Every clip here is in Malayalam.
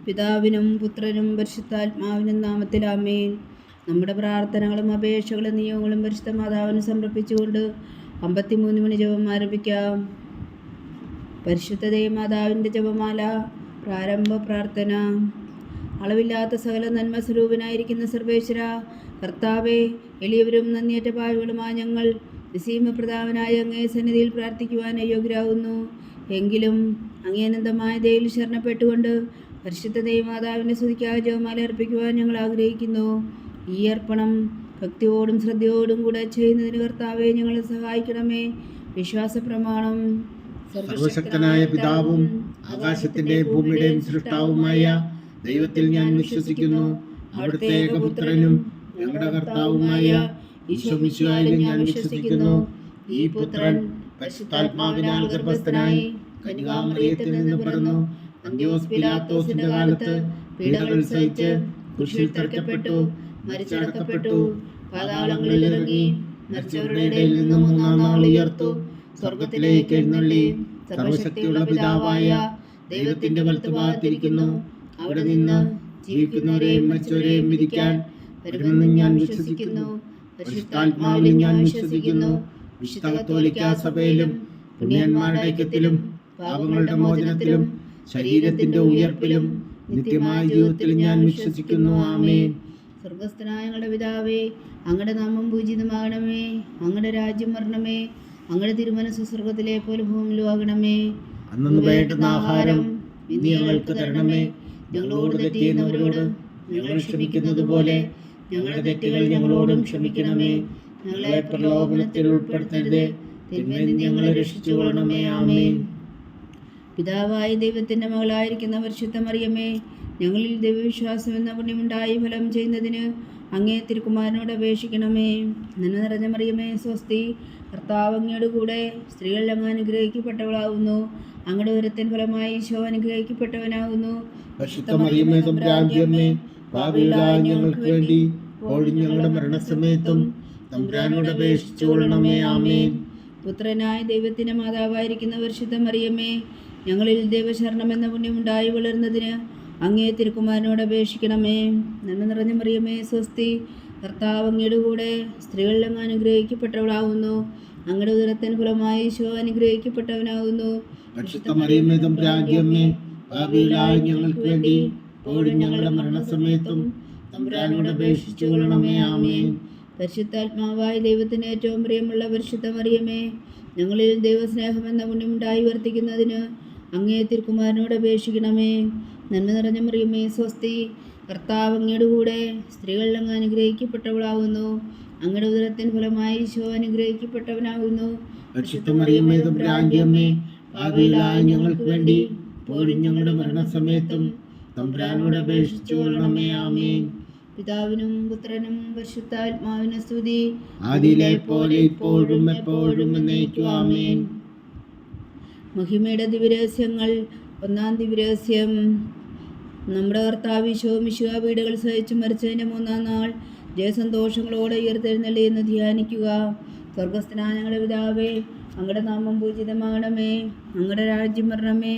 പിതാവിനും പുത്രനും പരിശുദ്ധാത്മാവിനും നാമത്തിൽ ആമേൻ. നമ്മുടെ പ്രാർത്ഥനകളും അപേക്ഷകളും നിയോഗങ്ങളും പരിശുദ്ധ മാതാവിന് സമർപ്പിച്ചുകൊണ്ട് 53 മണി ജപം ആരംഭിക്കാം. പരിശുദ്ധ മാതാവിൻ്റെ ജപമാല. പ്രാരംഭ പ്രാർത്ഥന. അളവില്ലാത്ത സകല നന്മ സ്വരൂപനായിരിക്കുന്ന സർവേശ്വര കർത്താവെ, എളിയവരും നന്ദിയേറ്റ പാവികളുമായ ഞങ്ങൾ നിസീമപ്രതാപനായ അങ്ങേ സന്നിധിയിൽ പ്രാർത്ഥിക്കുവാൻ അയോഗ്യരാകുന്നു. എങ്കിലും അങ്ങേ അനന്തമായ ദയയിൽ ശരണപ്പെട്ടുകൊണ്ട് പരിശുദ്ധ മാതാവിൻ്റെ സ്തുതിക്കായി ജപമാല അർപ്പിക്കുവാൻ ഞങ്ങൾ ആഗ്രഹിക്കുന്നു. ഈ അർപ്പണം ഭക്തിയോടും ശ്രദ്ധയോടും കൂടെ ചെയ്യുന്നതിന് കർത്താവെ ഞങ്ങളെ സഹായിക്കണമേ. വിശ്വാസ പ്രമാണം. സർവശക്തനായ പിതാവും ആകാശത്തിന്റെയും ഭൂമിയുടെയും സൃഷ്ടാവുമായ ദൈവത്തിൽ ഞാൻ വിശ്വസിക്കുന്നു. അവിടുത്തെ ഏകപുത്രനും ഞങ്ങളുടെ കർത്താവുമായ ഈശോ മിശിഹായിലും ഞാൻ വിശ്വസിക്കുന്നു. ഈ പുത്രൻ പരിശുദ്ധാത്മാവിനാൽ ഗർഭസ്ഥനായി കന്യകാമറിയത്തിൽ നിന്ന് പിറന്നു. അന്ത്യോസ് പിലാത്തോസിന്റെ കാലത്ത് പീഡകൾ സഹിച്ച് കുരിശിൽ തറയ്ക്കപ്പെട്ടു, മരിച്ചടക്കപ്പെട്ടു, പാതാളങ്ങളിൽ ഇറങ്ങി, മരിച്ചവരുടെ ഇടയിൽ നിന്ന് മൂന്നാം നാൾ ഉയർത്തു, സ്വർഗത്തിലേക്ക് എഴുന്നള്ളി, സർവശക്തിയുള്ള പിതാവായ ദൈവത്തിന്റെ വലത്തുഭാഗത്തിരിക്കുന്നു. അവിടെ നിന്ന് ജീവിക്കുന്നവരെയും മരിച്ചവരെയും വിധിക്കാൻ വരുമെന്ന് ഞാൻ വിശ്വസിക്കുന്നു. പരിശുദ്ധാത്മാവിലും ഞാൻ വിശ്വസിക്കുന്നു. വിശുദ്ധ കത്തോലിക്കാ സഭയിലും പുണ്യന്മാരുടെ ഐക്യത്തിലും പാപങ്ങളുടെ മോചനത്തിലും ശരീരത്തിന്റെ ഉയർപ്പിലും നിത്യമായ ജീവിതത്തിലും ഞാൻ വിശ്വസിക്കുന്നു. ആമേൻ. സ്വർഗസ്ഥനായ ഞങ്ങളുടെ പിതാവേ, അങ്ങയുടെ നാമം പൂജിതമാകണമേ. അങ്ങയുടെ രാജ്യം വരണമേ. അങ്ങയുടെ തിരുമനസ്സ് സ്വർഗത്തിലെ പോലെ ഭൂമിയിലും ആകണമേ. അന്നു വേണ്ടുന്ന ആഹാരം ഇനി ഞങ്ങൾക്ക് തരണമേ. ഞങ്ങളോട് തെറ്റ് ചെയ്യുന്നവരോട് ഞങ്ങൾ ക്ഷമിക്കുന്നത് പോലെ ഞങ്ങളുടെ തെറ്റുകൾ ഞങ്ങളോടും ക്ഷമിക്കണമേ. ഞങ്ങളെ പ്രലോഭനത്തിൽ ഉൾപ്പെടുത്തരുതേ, തിന്മയിൽ നിന്ന് ഞങ്ങളെ രക്ഷിച്ചുകൊള്ളണമേ. ആമേൻ. പിതാവായ ദൈവത്തിൻ്റെ മകളായിരിക്കുന്ന പരിശുദ്ധ മറിയമേ, ഞങ്ങളിൽ ദൈവവിശ്വാസം എന്ന പുണ്യമുണ്ടായി ഫലം ചെയ്യുന്നതിന് അങ്ങേ തിരുക്കുമാരനോട് അപേക്ഷിക്കണമേ. നന്മ നിറഞ്ഞ മറിയമേ, സ്വസ്തി. കർത്താവ് അങ്ങയുടെ കൂടെ സ്ത്രീകളിൽ അങ്ങ് അനുഗ്രഹിക്കപ്പെട്ടവളാകുന്നു. അങ്ങയുടെ ഉദരത്തിൻ ഫലമായി ഈശോ അനുഗ്രഹിക്കപ്പെട്ടവനാകുന്നു. പരിശുദ്ധ മറിയമേ, തമ്പുരാന്റമ്മേ, പാപികളായ ഞങ്ങൾക്ക് വേണ്ടി ഇപ്പോഴും ഞങ്ങളുടെ മരണസമയത്തും തമ്പുരാനോട് അപേക്ഷിച്ചുകൊള്ളണമേ. ആമേൻ. പുത്രനായ ദൈവത്തിൻ്റെ മാതാവായിരിക്കുന്ന പരിശുദ്ധ മറിയമേ, ഞങ്ങളിൽ ദൈവശരണം എന്ന പുണ്യമുണ്ടായി വളരുന്നതിന് അങ്ങേ തിരുക്കുമാരനോട് അപേക്ഷിക്കണമേ. നന്മ നിറഞ്ഞ മറിയമേ, സ്വസ്തി. കർത്താവ് അങ്ങയുടെ കൂടെ സ്ത്രീകളിൽ അങ്ങ് അനുഗ്രഹിക്കപ്പെട്ടവളാകുന്നു. അങ്ങയുടെ ഉദരത്തിൻ ഫലമായി ഈശോ അനുഗ്രഹിക്കപ്പെട്ടവനാകുന്നു. പരിശുദ്ധ മറിയമേ, തമ്പുരാന്റമ്മേ, പാപികളായ ഞങ്ങൾക്ക് വേണ്ടി ഇപ്പോഴും ഞങ്ങളുടെ മരണസമയത്തും തമ്പുരാനോട് അപേക്ഷിച്ചുകൊള്ളണമേ. ആമേൻ. പരിശുദ്ധാത്മാവായ ദൈവത്തിന് ഏറ്റവും പ്രിയമുള്ള പരിശുദ്ധ മറിയമേ, ഞങ്ങളിൽ ദൈവസ്നേഹം എന്ന പുണ്യമുണ്ടായി വർത്തിക്കുന്നതിന് അങ്ങേ തിരുക്കുമാരനോട് അപേക്ഷിക്കണമേ. നന്മ നിറഞ്ഞ മറിയമേ, സ്വസ്തി. കർത്താവ് അങ്ങയുടെ കൂടെ സ്ത്രീകളിൽ അങ്ങ് അനുഗ്രഹിക്കപ്പെട്ടവളാകുന്നു. അങ്ങയുടെ ഉദരത്തിൻ ഫലമായി ഈശോ അനുഗ്രഹിക്കപ്പെട്ടവനാകുന്നു. പരിശുദ്ധ മറിയമേ, തമ്പുരാന്റമ്മേ, പാപികളായ ഞങ്ങൾക്ക് വേണ്ടി ഇപ്പോഴും ഞങ്ങളുടെ മരണസമയത്തും തമ്പുരാനോട് അപേക്ഷിച്ചുകൊള്ളണമേ. ആമേൻ. പിതാവിനും പുത്രനും പരിശുദ്ധാത്മാവിനും സ്തുതി. ആദിയിലെ പോലെ ഇപ്പോഴും എപ്പോഴും എന്നേക്കും. ആമേൻ. മഹിമയുടെ ദിവ്യരഹസ്യങ്ങൾ. ഒന്നാം ദിവ്യരഹസ്യം. നമ്മുടെ കർത്താവ് ഈശോ മിശിഹാ പീഡകൾ സഹിച്ചു മരിച്ചതിൻ്റെ മൂന്നാം നാൾ ജയസന്തോഷങ്ങളോടെ ഉയർത്തെഴുന്നള്ളി എന്ന് ധ്യാനിക്കുക. സ്വർഗസ്ഥനായ ഞങ്ങളുടെ പിതാവേ, അങ്ങയുടെ നാമം പൂജിതമാകണമേ. അങ്ങയുടെ രാജ്യം വരണമേ.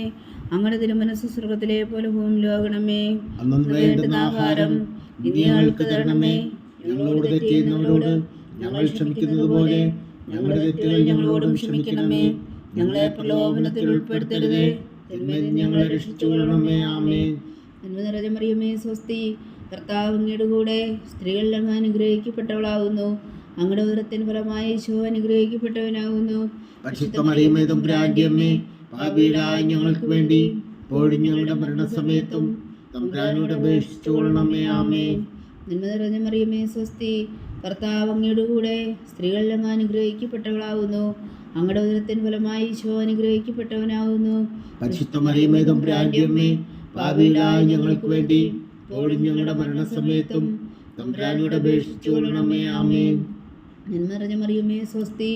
അങ്ങയുടെ തിരുമനസ്സ് സ്വർഗത്തിലെ പോലെ ഭൂമിയിലും ആകണമേ. അന്നു വേണ്ടുന്ന ആഹാരം ഇനി ഞങ്ങൾക്ക് തരണമേ. ഞങ്ങളോട് തെറ്റ് ചെയ്യുന്നവരോട് ഞങ്ങൾ ക്ഷമിക്കുന്നത് പോലെ ഞങ്ങളുടെ തെറ്റുകൾ ഞങ്ങളോടും ക്ഷമിക്കണമേ. ഞങ്ങളെ പ്രലോഭനത്തിൽ ഉൾപ്പെടുത്തരുതേ, തിന്മയിൽ നിന്ന് ഞങ്ങളെ രക്ഷിച്ചുകൊള്ളണമേ. ആമേൻ. നന്മ നിറഞ്ഞ മറിയമേ, സ്വസ്തി. കർത്താവ് അങ്ങയുടെ കൂടെ സ്ത്രീകളിൽ അങ്ങ് അനുഗ്രഹിക്കപ്പെട്ടവളാകുന്നു. അങ്ങയുടെ ഉദരത്തിൻ ഫലമായി ഈശോ അനുഗ്രഹിക്കപ്പെട്ടവനാകുന്നു. പരിശുദ്ധ മറിയമേ, തമ്പുരാന്റമ്മേ, പാപികളായ ഞങ്ങൾക്ക് വേണ്ടി ഇപ്പോഴും ഞങ്ങളുടെ മരണസമയത്തും തമ്പുരാനോട് അപേക്ഷിച്ചുകൊള്ളണമേ. ആമേൻ. നന്മ നിറഞ്ഞ മറിയമേ, സ്വസ്തി. കർത്താവ് അങ്ങയുടെ കൂടെ സ്ത്രീകളിൽ അങ്ങ് അനുഗ്രഹിക്കപ്പെട്ടവളാകുന്നു. അങ്ങയുടെ ഉദരത്തിൻ ഫലമായി ഈശോ അനുഗ്രഹിക്കപ്പെട്ടവനാകുന്നു. പരിശുദ്ധ മറിയമേ, തമ്പുരാന്റമ്മേ, പാപികളായ ഞങ്ങൾക്ക് വേണ്ടി ഇപ്പോഴും ഞങ്ങളുടെ മരണസമയത്തും തമ്പുരാനോട് അപേക്ഷിച്ചുകൊള്ളണമേ. ആമേൻ. നന്മ നിറഞ്ഞ മറിയമേ, സ്വസ്തി.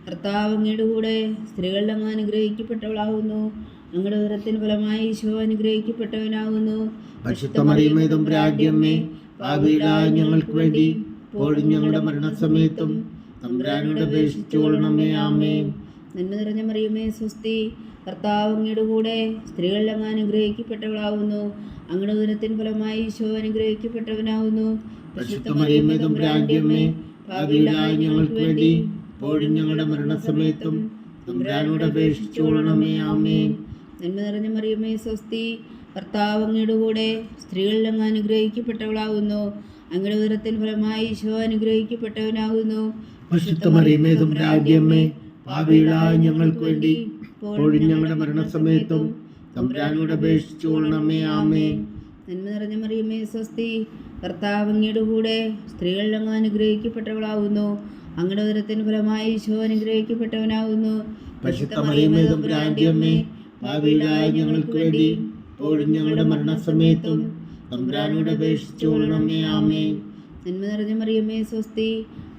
കർത്താവ് അങ്ങയുടെ കൂടെ സ്ത്രീകളിൽ അങ്ങ് അനുഗ്രഹിക്കപ്പെട്ടവളാകുന്നു. അങ്ങയുടെ ഉദരത്തിൻ ഫലമായി ഈശോ അനുഗ്രഹിക്കപ്പെട്ടവനാകുന്നു. പരിശുദ്ധ മറിയമേ, തമ്പുരാന്റമ്മേ, പാപികളായ ഞങ്ങൾക്ക് വേണ്ടി ഇപ്പോഴും ഞങ്ങളുടെ മരണസമയത്തും തമ്പുരാനോട് അപേക്ഷിച്ചുകൊള്ളണമേ. ആമേൻ. നന്മ നിറഞ്ഞ മറിയമേ സ്വസ്തി, കർത്താവ് അങ്ങയുടെ കൂടെ സ്ത്രീകളിൽ അങ്ങ് അനുഗ്രഹിക്കപ്പെട്ടവളാവുന്നു. അങ്ങയുടെ ഉദരത്തിൻ ഫലമായി ഈശോ അനുഗ്രഹിക്കപ്പെട്ടവനാവുന്നു. പരിശുദ്ധ മറിയമേ തമ്പുരാന്റെ അമ്മേ, പാപികളായ ഞങ്ങൾക്ക് വേണ്ടി ഇപ്പോഴും ഞങ്ങളുടെ മരണസമയത്തും തമ്പുരാനോട് അപേക്ഷിച്ചുകൊള്ളണമേ. ആമേൻ. നന്മ നിറഞ്ഞ മറിയമേ സ്വസ്തി, കർത്താവ് അങ്ങയുടെ കൂടെ സ്ത്രീകളിൽ അങ്ങ് അനുഗ്രഹിക്കപ്പെട്ടവളാവുന്നു. അങ്ങയുടെ ഉദരത്തിൻ ഫലമായി ഈശോ അനുഗ്രഹിക്കപ്പെട്ടവനാകുന്നു. പരിശുദ്ധ മറിയമേ തമ്പുരാന്റെ അമ്മേ, പാപികളായ ഞങ്ങൾക്ക് വേണ്ടി ഇപ്പോഴും ഞങ്ങളുടെ മരണസമയത്തും തമ്പുരാനോട് അപേക്ഷിച്ചുകൊള്ളണമേ. ആമേൻ. നന്മ നിറഞ്ഞ മറിയമേ സ്വസ്തി, കർത്താവ് അങ്ങയുടെ കൂടെ സ്ത്രീകളിൽ അങ്ങ് അനുഗ്രഹിക്കപ്പെട്ടവളാവുന്നു. അങ്ങയുടെ ഉദരത്തിൻ ഫലമായി ഈശോ അനുഗ്രഹിക്കപ്പെട്ടവനാകുന്നു. പരിശുദ്ധ മറിയമേ തമ്പുരാന്റെ അമ്മേ, പാപികളായ ഞങ്ങൾക്ക് വേണ്ടി ഇപ്പോഴും ഞങ്ങളുടെ മരണസമയത്തും തമ്പുരാനോട് അപേക്ഷിച്ചുകൊള്ളണമേ. ആമേൻ. നന്മ നിറഞ്ഞ മറിയമേ സ്വസ്തി,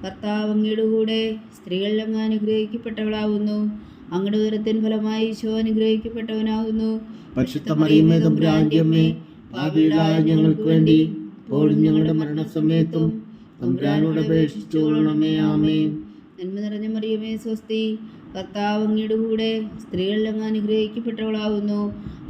കർത്താവ് അങ്ങയുടെ കൂടെ സ്ത്രീകളിൽ അങ്ങ് അനുഗ്രഹിക്കപ്പെട്ടവളാവുന്നു. അങ്ങയുടെ ഉദരത്തിൻ ഫലമായി ഈശോ അനുഗ്രഹിക്കപ്പെട്ടവനാകുന്നു. പരിശുദ്ധ മറിയമേ തമ്പുരാന്റെ അമ്മേ, പാപികളായ ഞങ്ങൾക്ക് വേണ്ടി ഇപ്പോഴും ഞങ്ങളുടെ മരണസമയത്തും തമ്പുരാനോട് അപേക്ഷിച്ചുകൊള്ളണമേ. ആമേൻ. നന്മ നിറഞ്ഞ മറിയമേ സ്വസ്തി, കർത്താവ് അങ്ങയുടെ കൂടെ സ്ത്രീകളിൽ അങ്ങ് അനുഗ്രഹിക്കപ്പെട്ടവളാവുന്നു.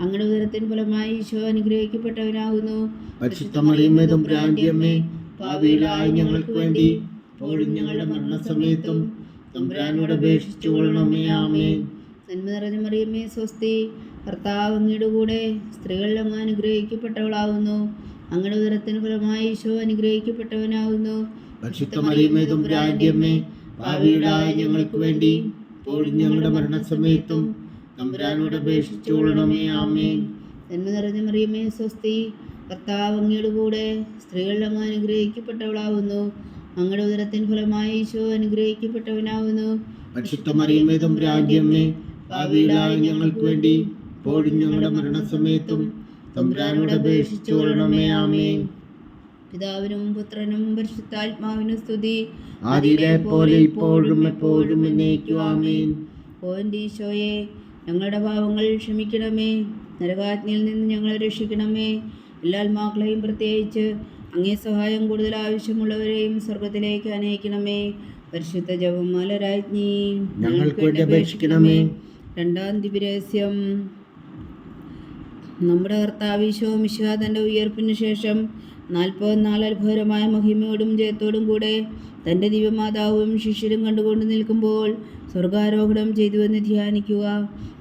അങ്ങയുടെ ഉദരത്തിൻ ഫലമായി ഈശോ അനുഗ്രഹിക്കപ്പെട്ടവനാകുന്നു. പരിശുദ്ധ മറിയമേ തമ്പുരാന്റെ അമ്മേ, പാപികളായ ഞങ്ങൾക്ക് വേണ്ടി ഇപ്പോഴും ഞങ്ങളുടെ മരണസമയത്തും തമ്പുരാനോട് അപേക്ഷിച്ചുകൊള്ളണമേ. ആമേൻ. നന്മ നിറഞ്ഞ മറിയമേ സ്വസ്തി, കർത്താവ് അങ്ങയുടെ കൂടെ സ്ത്രീകളിൽ അങ്ങ് അനുഗ്രഹിക്കപ്പെട്ടവളാവുന്നു. അങ്ങയുടെ ഉദരത്തിൻ ഫലമായി ഈശോ അനുഗ്രഹിക്കപ്പെട്ടവനാകുന്നു. പരിശുദ്ധ മറിയമേ തമ്പുരാന്റെ അമ്മേ, പാപികളായ ഞങ്ങൾക്ക് വേണ്ടി ഇപ്പോഴും ഞങ്ങളുടെ മരണസമയത്തും തമ്പുരാനോട് അപേക്ഷിച്ചുകൊള്ളണമേ. ആമേൻ. നന്മ നിറഞ്ഞ മറിയമേ സ്വസ്തി, കർത്താവ് അങ്ങയുടെ കൂടെ സ്ത്രീകളിൽ അങ്ങ് അനുഗ്രഹിക്കപ്പെട്ടവളാവുന്നു. അങ്ങയുടെ ഉദരത്തിൻ ഫലമായി ഈശോ അനുഗ്രഹിക്കപ്പെട്ടവനാകുന്നു. പരിശുദ്ധ മറിയമേ തമ്പുരാന്റെ അമ്മേ, പാപികളായ ഞങ്ങൾക്ക് വേണ്ടി ഇപ്പോഴും ഞങ്ങളുടെ മരണസമയത്തും തമ്പുരാനോട് അപേക്ഷിച്ചുകൊള്ളണമേ. ആമേൻ. പിതാവിനും പുത്രനും പരിശുദ്ധാത്മാവിനും സ്തുതി, ആദിയിലെ പോലെ ഇപ്പോഴും എപ്പോഴും എന്നേക്കും. ആമേൻ. ഓ എൻ്റെ ഈശോയെ, ഞങ്ങളുടെ പാപങ്ങൾ ക്ഷമിക്കണമേ. നരകാഗ്നിയിൽ നിന്ന് ഞങ്ങളെ രക്ഷിക്കണമേ. എല്ലാ ആത്മാക്കളെയും പ്രത്യേകിച്ച് അങ്ങേ സഹായം കൂടുതൽ ആവശ്യമുള്ളവരെയും സ്വർഗത്തിലേക്ക് അനയിക്കണമേ. പരിശുദ്ധ ജപമാല രാജ്ഞി, ഞങ്ങൾക്ക് വേണ്ടി അപേക്ഷിക്കണമേ. രണ്ടാം ദിവ്യരഹസ്യം. നമ്മുടെ കർത്താവ് ഈശോ മിശിഹാ തൻ്റെ ഉയർപ്പിന് ശേഷം 40 നാൾ അത്ഭുതകരമായ മഹിമയോടും ജയത്തോടും കൂടെ തൻ്റെ ദിവ്യമാതാവും ശിഷ്യരും കണ്ടുകൊണ്ട് നിൽക്കുമ്പോൾ സ്വർഗാരോഹണം ചെയ്തുവെന്ന് ധ്യാനിക്കുക.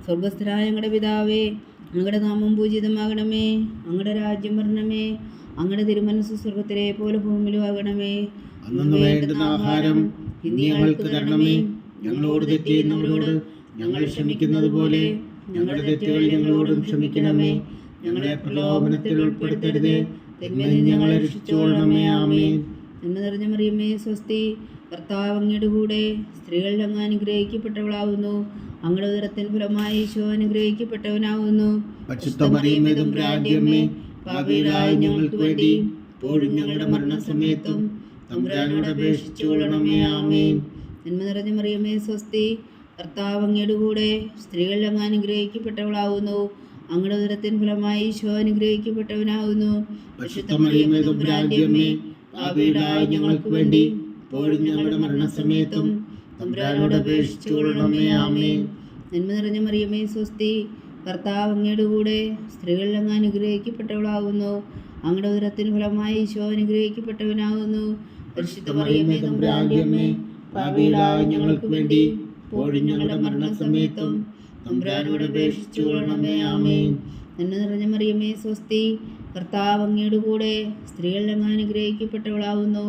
സ്വർഗസ്ഥനായ ഞങ്ങളുടെ പിതാവേ, അങ്ങയുടെ നാമം പൂജിതമാകണമേ. അങ്ങയുടെ രാജ്യം വരണമേ. അങ്ങയുടെ തിരുമനസ്സ് സ്വർഗത്തിലെ പോലെ ഭൂമിയിലും ആകണമേ. അന്നു വേണ്ടുന്ന ആഹാരം ഇന്ന് ഞങ്ങൾക്ക് തരണമേ. ഞങ്ങളോട് തെറ്റ് ചെയ്യുന്നവരോട് ഞങ്ങൾ ക്ഷമിക്കുന്നത് പോലെ ഞങ്ങളുടെ തെറ്റുകൾ ഞങ്ങളോടും ക്ഷമിക്കണമേ. ഞങ്ങളെ പ്രലോഭനത്തിൽ ഉൾപ്പെടുത്തരുതേ, തിന്മയിൽ നിന്ന് ഞങ്ങളെ രക്ഷിച്ചുകൊള്ളണമേ. ആമേൻ. നന്മ നിറഞ്ഞ മറിയമേ സ്വസ്തി, കർത്താവ് അങ്ങയുടെ കൂടെ സ്ത്രീകളിൽ അങ്ങ് അനുഗ്രഹിക്കപ്പെട്ടവളാവുന്നു. അങ്ങയുടെ ഉദരത്തിൻ ഫലമായി ഈശോ അനുഗ്രഹിക്കപ്പെട്ടവനാവുന്നു. പരിശുദ്ധ മറിയമേ തമ്പുരാന്റെ അമ്മേ, പാപികളായ ഞങ്ങൾക്ക് വേണ്ടി ഇപ്പോഴും ഞങ്ങളുടെ മരണസമയത്തും തമ്പുരാനോട് അപേക്ഷിച്ചുകൊള്ളണമേ. ആമേൻ. നന്മ നിറഞ്ഞ മറിയമേ സ്വസ്തി, കർത്താവ് അങ്ങയുടെ കൂടെ സ്ത്രീകളിൽ അങ്ങ് അനുഗ്രഹിക്കപ്പെട്ടവളാവുന്നു. അങ്ങയുടെ ഉദരത്തിൻ ഫലമായി ഈശോ അനുഗ്രഹിക്കപ്പെട്ടവനാവുന്നു. പരിശുദ്ധ മറിയമേ തമ്പുരാന്റെ അമ്മേ, പാപികളായ ഞങ്ങൾക്ക് വേണ്ടി ഇപ്പോഴും ഞങ്ങളുടെ മരണസമയത്തും തമ്പുരാനോട് അപേക്ഷിച്ചുകൊള്ളണമേ. ആമേൻ. നന്മ നിറഞ്ഞ മറിയമേ സ്വസ്തി, കർത്താവ് അങ്ങയുടെ കൂടെ സ്ത്രീകളിൽ അങ്ങ് അനുഗ്രഹിക്കപ്പെട്ടവളാവുന്നു. അങ്ങയുടെ ഉദരത്തിൻ ഫലമായി ഈശോ അനുഗ്രഹിക്കപ്പെട്ടവനാകുന്നു. പരിശുദ്ധ മറിയമേ തമ്പുരാന്റെ അമ്മേ, പാപികളായ ഞങ്ങൾക്ക് വേണ്ടി ഇപ്പോഴും ഞങ്ങളുടെ മരണസമയത്തും തമ്പുരാനോട് അപേക്ഷിച്ചുകൊള്ളണമേ. ആമേൻ. നന്മ നിറഞ്ഞ മറിയമേ സ്വസ്തി, കർത്താവ് അങ്ങയുടെ കൂടെ സ്ത്രീകളിൽ അങ്ങ് അനുഗ്രഹിക്കപ്പെട്ടവളാവുന്നു.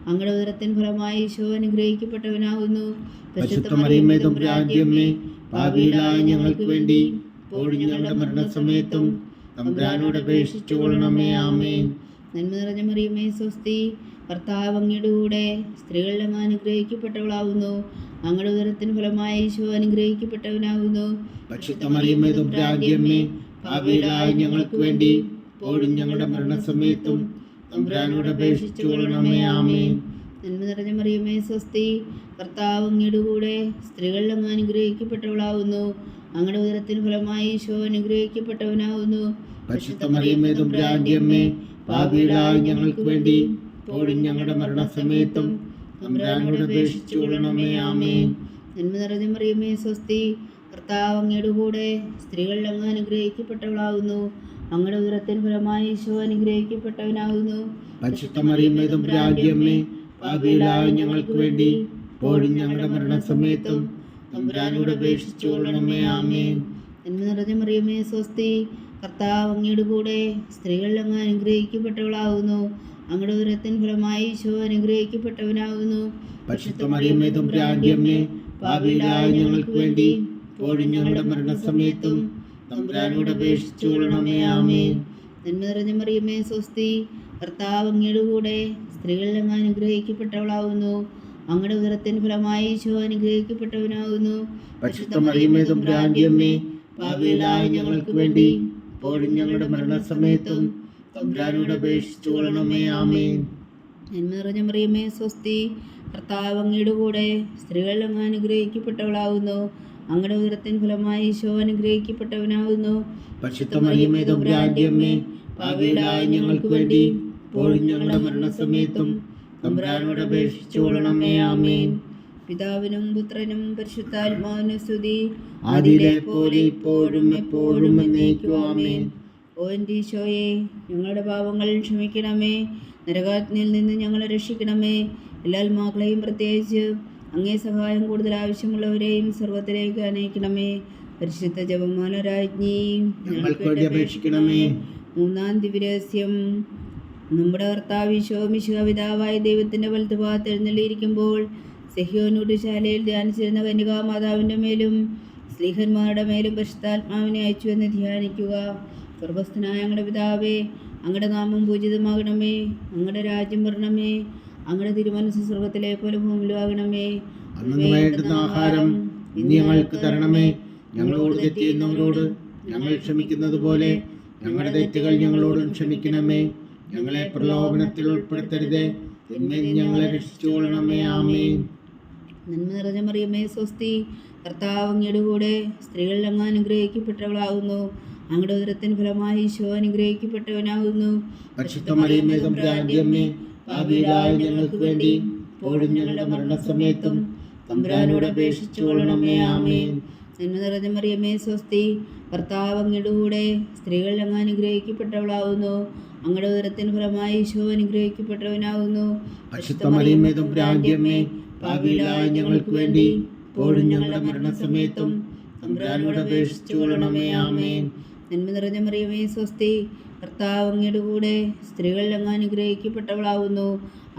അങ്ങയുടെ ഉദരത്തിൻ ഫലമായി ഈശോ അനുഗ്രഹിക്കപ്പെട്ടവനാകുന്നു. പരിശുദ്ധ മറിയമേ തമ്പുരാന്റെ അമ്മേ, പാപികളായ ഞങ്ങൾക്ക് വേണ്ടി ഇപ്പോഴും ഞങ്ങളുടെ മരണസമയത്തും തമ്പുരാനോട് അപേക്ഷിച്ചുകൊള്ളണമേ. ആമേൻ. നന്മ നിറഞ്ഞ മറിയമേ സ്വസ്തി, കർത്താവ് അങ്ങയുടെ കൂടെ സ്ത്രീകളിൽ അങ്ങ് അനുഗ്രഹിക്കപ്പെട്ടവളാവുന്നു. അങ്ങയുടെ ഉദരത്തിൻ ഫലമായി ഈശോ അനുഗ്രഹിക്കപ്പെട്ടവനാകുന്നു. പരിശുദ്ധ മറിയമേ തമ്പുരാന്റെ അമ്മേ, പാപികളായ ഞങ്ങൾക്ക് വേണ്ടി ഇപ്പോഴും ഞങ്ങളുടെ മരണസമയത്തും തമ്പുരാനോട് അപേക്ഷിച്ചുകൊള്ളണമേ. ആമേൻ. നന്മ നിറഞ്ഞ മറിയമേ സ്വസ്തി, കർത്താവ് അങ്ങയുടെ കൂടെ സ്ത്രീകളിൽ അങ്ങ് അനുഗ്രഹിക്കപ്പെട്ടവളാവുന്നു. അങ്ങയുടെ ഉദരത്തിൻ ഫലമായി ഈശോ അനുഗ്രഹിക്കപ്പെട്ടവനാകുന്നു. പരിശുദ്ധ മറിയമേ തമ്പുരാന്റെ അമ്മേ, പാപികളായ ഞങ്ങൾക്ക് വേണ്ടി ഇപ്പോഴും ഞങ്ങളുടെ മരണസമയത്തും തമ്പുരാനോട് അപേക്ഷിച്ചുകൊള്ളണമേ. ആമേൻ. നന്മ നിറഞ്ഞ മറിയമേ സ്വസ്തി, കർത്താവ് അങ്ങയുടെ കൂടെ സ്ത്രീകളിൽ അങ്ങ് അനുഗ്രഹിക്കപ്പെട്ടവളാകുന്നു. അങ്ങയുടെ ഉദരത്തിൻ ഫലമായി ഈശോ അനുഗ്രഹിക്കപ്പെട്ടവനാകുന്നു. പരിശുദ്ധ മറിയമേ തമ്പുരാന്റെ അമ്മേ, പാപികളായ ഞങ്ങൾക്ക് വേണ്ടി ഇപ്പോഴും ഞങ്ങളുടെ മരണസമയത്തും തമ്പുരാനോട് അപേക്ഷിച്ചു കൊള്ളണമേ. ആമേൻ. നന്മ നിറഞ്ഞ മറിയമേ സ്വസ്തി, കർത്താവ് അങ്ങയുടെ കൂടെ സ്ത്രീകളിൽ അങ്ങ് അനുഗ്രഹിക്കപ്പെട്ടവളാകുന്നു. അങ്ങയുടെ ഉദരത്തിൻ ഫലമായി ഈശോ അനുഗ്രഹിക്കപ്പെട്ടവനാകുന്നു. പരിശുദ്ധ മറിയമേ തമ്പുരാന്റെ അമ്മേ, പാപികളായ ഞങ്ങൾക്ക് വേണ്ടി ഇപ്പോഴും ഞങ്ങളുടെ മരണസമയത്തും തമ്പുരാനോട് അപേക്ഷിച്ചു കൊള്ളണമേ. ആമേൻ. നന്മ നിറഞ്ഞ മറിയമേ സ്വസ്തി, കർത്താവ് അങ്ങയുടെ കൂടെ സ്ത്രീകളിൽ അങ്ങ് അനുഗ്രഹിക്കപ്പെട്ടവളാകുന്നു. അങ്ങയുടെ ഉദരത്തിൻ ഫലമായി ഈശോ അനുഗ്രഹിക്കപ്പെട്ടവനാകുന്നു. പരിശുദ്ധ മറിയമേ തമ്പുരാന്റെ അമ്മേ, പാപികളായ ഞങ്ങൾക്ക് വേണ്ടി ഇപ്പോഴും ഞങ്ങളുടെ മരണസമയത്തും തമ്പുരാനോട് അപേക്ഷിച്ചു കൊള്ളണമേ. ആമേൻ. നന്മ നിറഞ്ഞ മറിയമേ സ്വസ്തി, കർത്താവ് അങ്ങയുടെ കൂടെ സ്ത്രീകളിൽ അങ്ങ് അനുഗ്രഹിക്കപ്പെട്ടവളാകുന്നു. അങ്ങയുടെ ഉദരത്തിൻ ഫലമായി ഈശോ അനുഗ്രഹിക്കപ്പെട്ടവനാകുന്നു. പരിശുദ്ധ മറിയമേ തമ്പുരാന്റെ അമ്മേ, പാപികളായ ഞങ്ങൾക്ക് വേണ്ടി ഇപ്പോഴും ഞങ്ങളുടെ മരണസമയത്തും തമ്പുരാനോട് അപേക്ഷിച്ചു കൊള്ളണമേ. ആമേൻ. പിതാവിനും പുത്രനും പരിശുദ്ധാത്മാവിനും സ്തുതി, ആദിയിലെ പോലെ ഇപ്പോഴും എപ്പോഴും എന്നേക്കും. ആമേൻ. ഓ എൻ്റെ ഈശോയെ, ഞങ്ങളുടെ പാപങ്ങൾ ക്ഷമിക്കണമേ. നരകാഗ്നിയിൽ നിന്ന് ഞങ്ങളെ രക്ഷിക്കണമേ. എല്ലാ ആത്മാക്കളെയും, പ്രത്യേകിച്ച് അങ്ങേ സഹായം കൂടുതൽ ആവശ്യമുള്ളവരെയും സ്വർഗത്തിലേക്ക് അനയിക്കണമേ. പരിശുദ്ധ ജപമാല രാജ്ഞി, ഞങ്ങൾക്ക് വേണ്ടി അപേക്ഷിക്കണമേ. മൂന്നാം ദിവ്യരഹസ്യം. നമ്മുടെ കർത്താവ് ഈശോ മിശിഹ പിതാവായ ദൈവത്തിൻ്റെ വലത്തുഭാഗത്ത് എഴുന്നള്ളിയിരിക്കുമ്പോൾ സെഹ്യോനൂട് ശാലയിൽ ധ്യാനിച്ചിരുന്ന കന്യകാമാതാവിൻ്റെ മേലും സ്ലീഹന്മാരുടെ മേലും പരിശുദ്ധാത്മാവിനെ അയച്ചു എന്ന് ധ്യാനിക്കുക. സ്വർഗസ്ഥനായ ഞങ്ങളുടെ പിതാവേ, അങ്ങയുടെ നാമം പൂജിതമാകണമേ. അങ്ങയുടെ രാജ്യം വരണമേ. അങ്ങയുടെ തിരുമനസ്സ് സ്വർഗത്തിലെ പോലെ ഭൂമിയിലാകണമേ. അന്നു വേണ്ടുന്ന ആഹാരം ഇന്ന് ഞങ്ങൾക്ക് തരണമേ. ഞങ്ങളോട് തെറ്റ് ചെയ്യുന്നവരോട് ഞങ്ങൾ ക്ഷമിക്കുന്നത് പോലെ ഞങ്ങളുടെ തെറ്റുകൾ ഞങ്ങളോടും ക്ഷമിക്കണമേ. ഞങ്ങളെ പ്രലോഭനത്തിൽ ഉൾപ്പെടുത്തരുതേ, തിന്മയിൽ നിന്ന് ഞങ്ങളെ രക്ഷിച്ചുകൊള്ളണമേ. ആമേൻ. നന്മ നിറഞ്ഞ മറിയമേ സ്വസ്തി, കർത്താവ് അങ്ങയുടെ കൂടെ സ്ത്രീകളിൽ അങ്ങ് അനുഗ്രഹിക്കപ്പെട്ടവളാകുന്നു. അങ്ങയുടെ ഉദരത്തിൻ ഫലമായി ഈശോ അനുഗ്രഹിക്കപ്പെട്ടവനാകുന്നു. പരിശുദ്ധ മറിയമേ തമ്പുരാന്റെ അമ്മേ, പാപികളായ ഞങ്ങൾക്ക് വേണ്ടി ഇപ്പോഴും ഞങ്ങളുടെ മരണസമയത്തും തമ്പുരാനോട് അപേക്ഷിച്ചു കൊള്ളണമേ. ആമേൻ. നന്മ നിറഞ്ഞ മറിയമേ സ്വസ്തി, കർത്താവ് അങ്ങയുടെ കൂടെ സ്ത്രീകളിൽ അങ്ങ് അനുഗ്രഹിക്കപ്പെട്ടവളാകുന്നു. അങ്ങയുടെ ഉദരത്തിൻ ഫലമായി ഈശോ അനുഗ്രഹിക്കപ്പെട്ടവനാകുന്നു. പരിശുദ്ധ മറിയമേ തമ്പുരാന്റെ അമ്മേ, പാപികളായ ഞങ്ങൾക്ക് വേണ്ടി ഇപ്പോഴും ഞങ്ങളുടെ മരണസമയത്തും തമ്പുരാനോട് അപേക്ഷിച്ചു കൊള്ളണമേ. ആമേൻ. നന്മ നിറഞ്ഞ മറിയമേ സ്വസ്തി, കർത്താവ് അങ്ങയുടെ കൂടെ സ്ത്രീകളിൽ അങ്ങ് അനുഗ്രഹിക്കപ്പെട്ടവളാകുന്നു.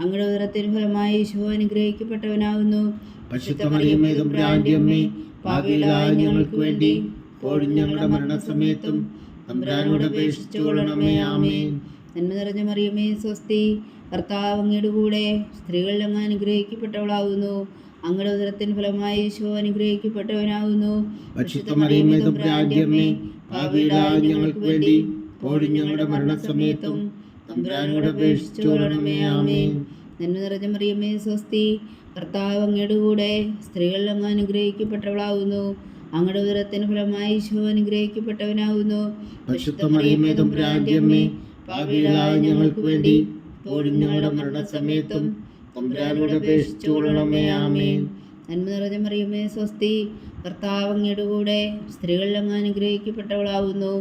അങ്ങയുടെ ഉദരത്തിൻ ഫലമായി ഈശോ അനുഗ്രഹിക്കപ്പെട്ടവനാകുന്നു. പരിശുദ്ധ മറിയമേ തമ്പുരാന്റെ അമ്മേ, പാപികളായ ഞങ്ങൾക്ക് വേണ്ടി ഇപ്പോഴും ഞങ്ങളുടെ മരണസമയത്തും തമ്പുരാനോട് അപേക്ഷിച്ചു കൊള്ളണമേ. ആമേൻ. നന്മ നിറഞ്ഞ മറിയമേ സ്വസ്തി, കർത്താവ് അങ്ങയുടെ കൂടെ സ്ത്രീകളിൽ അങ്ങ് അനുഗ്രഹിക്കപ്പെട്ടവളാകുന്നു. അങ്ങയുടെ ഉദരത്തിൻ ഫലമായി ഈശോ അനുഗ്രഹിക്കപ്പെട്ടവനാകുന്നു. പരിശുദ്ധ മറിയമേ തമ്പുരാന്റെ അമ്മേ, പാപികളായ ഞങ്ങൾക്ക് വേണ്ടി ഇപ്പോഴും ഞങ്ങളുടെ മരണസമയത്തും തമ്പുരാനോട് അപേക്ഷിച്ചു കൊള്ളണമേ. ആമേൻ. നന്മ നിറഞ്ഞ മറിയമേ സ്വസ്തി, കർത്താവ് അങ്ങയുടെ കൂടെ സ്ത്രീകളിൽ അങ്ങ് അനുഗ്രഹിക്കപ്പെട്ടവളാകുന്നു. അങ്ങയുടെ ഉദരത്തിൻ ഫലമായി ഈശോ അനുഗ്രഹിക്കപ്പെട്ടവനാകുന്നു. പരിശുദ്ധ മറിയമേ തമ്പുരാന്റെ അമ്മേ, പാപികളായ ഞങ്ങൾക്ക് വേണ്ടി ഇപ്പോഴും ഞങ്ങളുടെ മരണസമയത്തും തമ്പുരാനോട് അപേക്ഷിച്ചു കൊള്ളണമേ. ആമേൻ. നന്മ നിറഞ്ഞ മറിയമേ സ്വസ്തി, കർത്താവ് അങ്ങയുടെ കൂടെ സ്ത്രീകളിൽ അങ്ങ് അനുഗ്രഹിക്കപ്പെട്ടവളാകുന്നു.